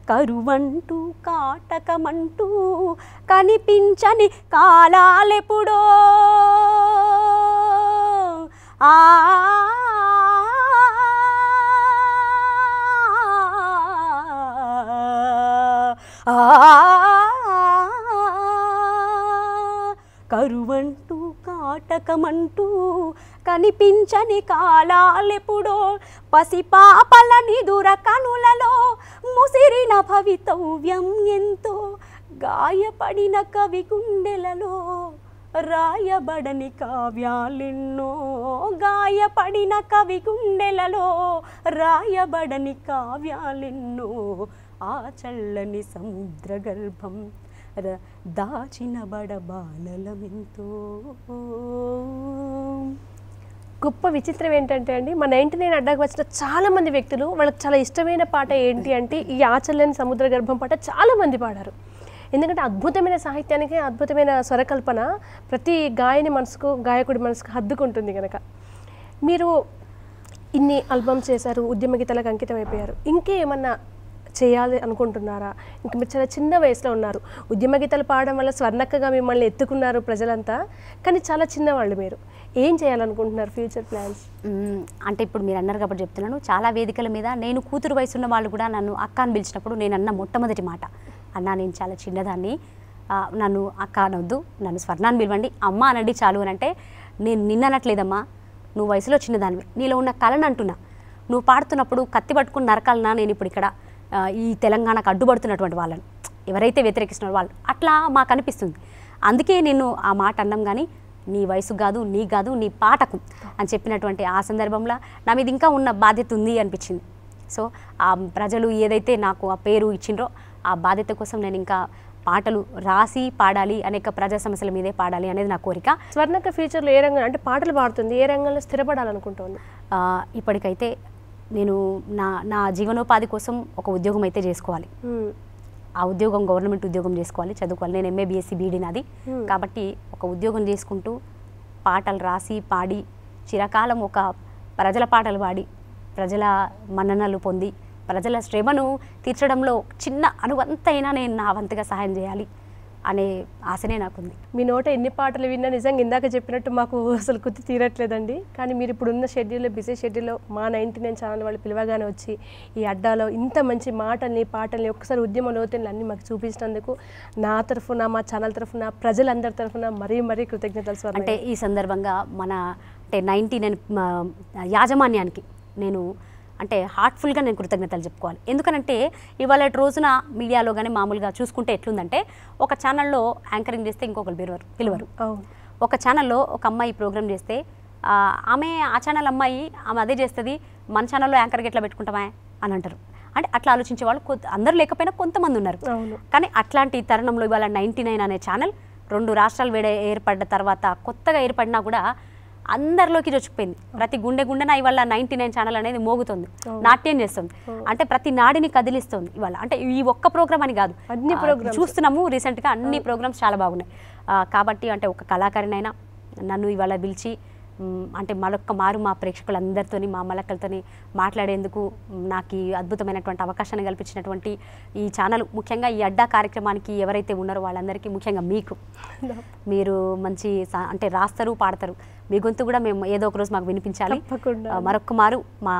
కరువంటూ కాటకమంటూ కనిపించని కాలాలెప్పుడో ఆ కరువంటూ కాటకమంటూ కనిపించని కాలాలెప్పుడో పసిపాపల నిదుర కనులలో ముసిరిన భవితవ్యం ఎంతో గాయపడిన కవి గుండెలలో రాయబడని కావ్యాలెన్నో గాయపడిన కవి గుండెలలో రాయబడని కావ్యాలెన్నో ఆ చల్లని సముద్ర గర్భం దాచిన బడబానలమెంతో. గొప్ప విచిత్రం ఏంటంటే అండి, మా 99 అడ్డాకు వచ్చిన చాలామంది వ్యక్తులు వాళ్ళకి చాలా ఇష్టమైన పాట ఏంటి అంటే ఈ ఆచల్లని సముద్ర గర్భం పాట చాలామంది పాడారు. ఎందుకంటే అద్భుతమైన సాహిత్యానికి అద్భుతమైన స్వరకల్పన ప్రతి గాయని మనసుకు గాయకుడి మనసుకు హద్దుకుంటుంది కనుక. మీరు ఇన్ని ఆల్బమ్స్ చేశారు, ఉద్యమ గీతాలకు అంకితం అయిపోయారు, ఇంకేమన్నా చేయాలి అనుకుంటున్నారా? ఇంక మీరు చాలా చిన్న వయసులో ఉన్నారు, ఉద్యమ గీతాలు పాడడం వల్ల స్వర్ణక్కగా మిమ్మల్ని ఎత్తుకున్నారు ప్రజలంతా, కానీ చాలా చిన్నవాళ్ళు, మీరు ఏం చేయాలనుకుంటున్నారు ఫ్యూచర్ ప్లాన్స్? అంటే ఇప్పుడు మీరు అన్నారు కాబట్టి చెప్తున్నాను, చాలా వేదికల మీద నేను కూతురు వయసు ఉన్న వాళ్ళు కూడా నన్ను అక్క అని పిలిచినప్పుడు నేను అన్న మొట్టమొదటి మాట, అన్న నేను చాలా చిన్నదాన్ని, నన్ను అక్క అనొద్దు, నన్ను స్వర్ణాన్ని పిలవండి, అమ్మ అనండి చాలు అని అంటే, నేను నిన్ననట్లేదమ్మా, నువ్వు వయసులో చిన్నదానివి, నీలో ఉన్న కళను అంటున్నా, నువ్వు పాడుతున్నప్పుడు కత్తి పట్టుకుని నరకాలన్నా నేను ఇప్పుడు ఇక్కడ ఈ తెలంగాణకు అడ్డుపడుతున్నటువంటి వాళ్ళని ఎవరైతే వ్యతిరేకిస్తున్న వాళ్ళు అట్లా మాకు అనిపిస్తుంది. అందుకే నేను ఆ మాట అన్నాం, కానీ నీ వయసు కాదు, నీ కాదు, నీ పాటకు అని చెప్పినటువంటి ఆ సందర్భంలో నా మీద ఇంకా ఉన్న బాధ్యత ఉంది అనిపించింది. సో ఆ ప్రజలు ఏదైతే నాకు ఆ పేరు ఇచ్చిండ్రో ఆ బాధ్యత కోసం నేను ఇంకా పాటలు రాసి పాడాలి, అనేక ప్రజా సమస్యల మీదే పాడాలి అనేది నా కోరిక. స్వర్ణక్క ఫ్యూచర్లో ఏ రంగం అంటే పాటలు పాడుతుంది, ఏ రంగంలో స్థిరపడాలనుకుంటుంది? ఇప్పటికైతే నేను నా జీవనోపాధి కోసం ఒక ఉద్యోగం అయితే చేసుకోవాలి, ఆ ఉద్యోగం గవర్నమెంట్ ఉద్యోగం చేసుకోవాలి, చదువుకోవాలి. నేను MA BSc BD నాది కాబట్టి ఒక ఉద్యోగం చేసుకుంటూ పాటలు రాసి పాడి చిరకాలం ఒక ప్రజల పాటలు పాడి ప్రజల మన్ననలు పొంది ప్రజల శ్రమను తీర్చడంలో చిన్న అనువంతైనా నేను నా వంతుగా సహాయం చేయాలి అనే ఆశనే నాకుంది. మీ నోట ఎన్ని పాటలు విన్నా నిజంగా ఇందాక చెప్పినట్టు మాకు అసలు కుర్తి తీరట్లేదండి. కానీ మీరు ఇప్పుడున్న షెడ్యూల్లో, బిజీ షెడ్యూల్లో మా 99 ఛానల్ వాళ్ళు పిలవగానే వచ్చి ఈ అడ్డాలో ఇంత మంచి మాటల్ని పాటల్ని ఒక్కసారి ఉద్యమ లోతుల్ని అన్నీ మాకు చూపించినందుకు నా తరఫున, మా ఛానల్ తరఫున, ప్రజలందరి తరఫున మరీ కృతజ్ఞతలు సార్. అంటే ఈ సందర్భంగా మన 99 యాజమాన్యానికి నేను అంటే హార్ట్ఫుల్గా నేను కృతజ్ఞతలు చెప్పుకోవాలి. ఎందుకనంటే ఇవాళ రోజున మీడియాలో కానీ మామూలుగా చూసుకుంటే ఎట్లుందంటే, ఒక ఛానల్లో యాంకరింగ్ చేస్తే ఇంకొకరు పిలవరు. ఒక ఛానల్లో ఒక అమ్మాయి ప్రోగ్రామ్ చేస్తే ఆమె ఆ ఛానల్ అమ్మాయి ఆమె అదే చేస్తుంది, మన ఛానల్లో యాంకర్కి ఎట్లా పెట్టుకుంటామా అని అంటారు. అంటే అట్లా ఆలోచించే వాళ్ళు అందరూ లేకపోయినా కొంతమంది ఉన్నారు. కానీ అట్లాంటి తరుణంలో ఇవాళ 99 అనే ఛానల్ 2 రాష్ట్రాలు ఏర్పడ్డ తర్వాత కొత్తగా ఏర్పడినా కూడా అందరిలోకి చొచ్చుకుపోయింది. ప్రతి గుండెన ఇవాళ 99 ఛానల్ అనేది మోగుతుంది, నాట్యం చేస్తుంది, అంటే ప్రతి నాడిని కదిలిస్తుంది ఇవాళ. అంటే ఈ ఒక్క ప్రోగ్రామ్ అని కాదు, అన్ని ప్రోగ్రామ్స్ చూస్తున్నాము రీసెంట్గా, అన్ని ప్రోగ్రామ్స్ చాలా బాగున్నాయి. కాబట్టి అంటే ఒక కళాకారినైనా నన్ను ఇవాళ పిలిచి అంటే మరొక్క మారు మా ప్రేక్షకులందరితో, మా మలక్కలతో మాట్లాడేందుకు నాకు ఈ అద్భుతమైనటువంటి అవకాశాన్ని కల్పించినటువంటి ఈ ఛానల్, ముఖ్యంగా ఈ అడ్డా కార్యక్రమానికి ఎవరైతే ఉన్నారో వాళ్ళందరికీ, ముఖ్యంగా మీకు, మీరు మంచి అంటే రాస్తారు, పాడతారు, మీ గొంతు కూడా మేము ఏదో ఒక రోజు మాకు వినిపించాలి. మరొక్క మారు మా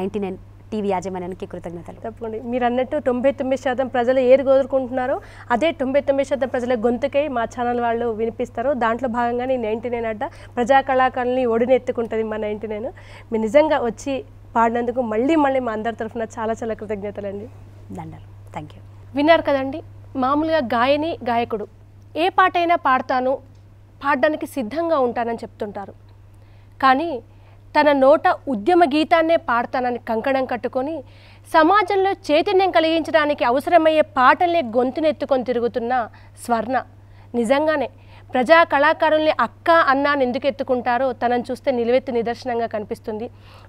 99 టీవీ యాజమాన్యానికి కృతజ్ఞతలు. తప్పకుండా. మీరు అన్నట్టు 99% ప్రజలు ఏది కోరుకుంటున్నారో అదే 99% ప్రజల గొంతుకై మా ఛానల్ వాళ్ళు వినిపిస్తారు. దాంట్లో భాగంగానే 99 అడ్డా ప్రజా కళాకారుల్ని ఒడినెత్తుకుంటుంది మా 99. మీరు నిజంగా వచ్చి పాడినందుకు మళ్ళీ మా అందరి తరఫున చాలా కృతజ్ఞతలు అండి. దండాలు. Thank you. విన్నారు కదండి, మామూలుగా గాయని, గాయకుడు ఏ పాటైనా పాడతాను, పాడడానికి సిద్ధంగా ఉంటానని చెప్తుంటారు. కానీ తన నోట ఉద్యమ గీతాన్నే పాడతానని కంకణం కట్టుకొని సమాజంలో చైతన్యం కలిగించడానికి అవసరమయ్యే పాటల్నే గొంతునెత్తుకొని తిరుగుతున్న స్వర్ణ నిజంగానే ప్రజా కళాకారుల్ని అక్క అన్న అని ఎందుకు ఎత్తుకుంటారో తనను చూస్తే నిలువెత్తు నిదర్శనంగా కనిపిస్తుంది.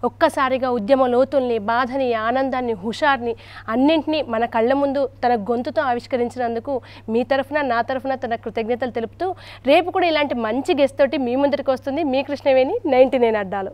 ఒక్కసారిగా ఉద్యమ లోతుల్ని, బాధని, ఆనందాన్ని, హుషార్ని అన్నింటినీ మన కళ్ళ ముందు తన గొంతుతో ఆవిష్కరించినందుకు మీ తరఫున నా తరఫున తన కృతజ్ఞతలు తెలుపుతూ రేపు కూడా ఇలాంటి మంచి గెస్ట్ తోటి మీ ముందరికి వస్తుంది మీ కృష్ణవేణి 99 అడ్డాలు.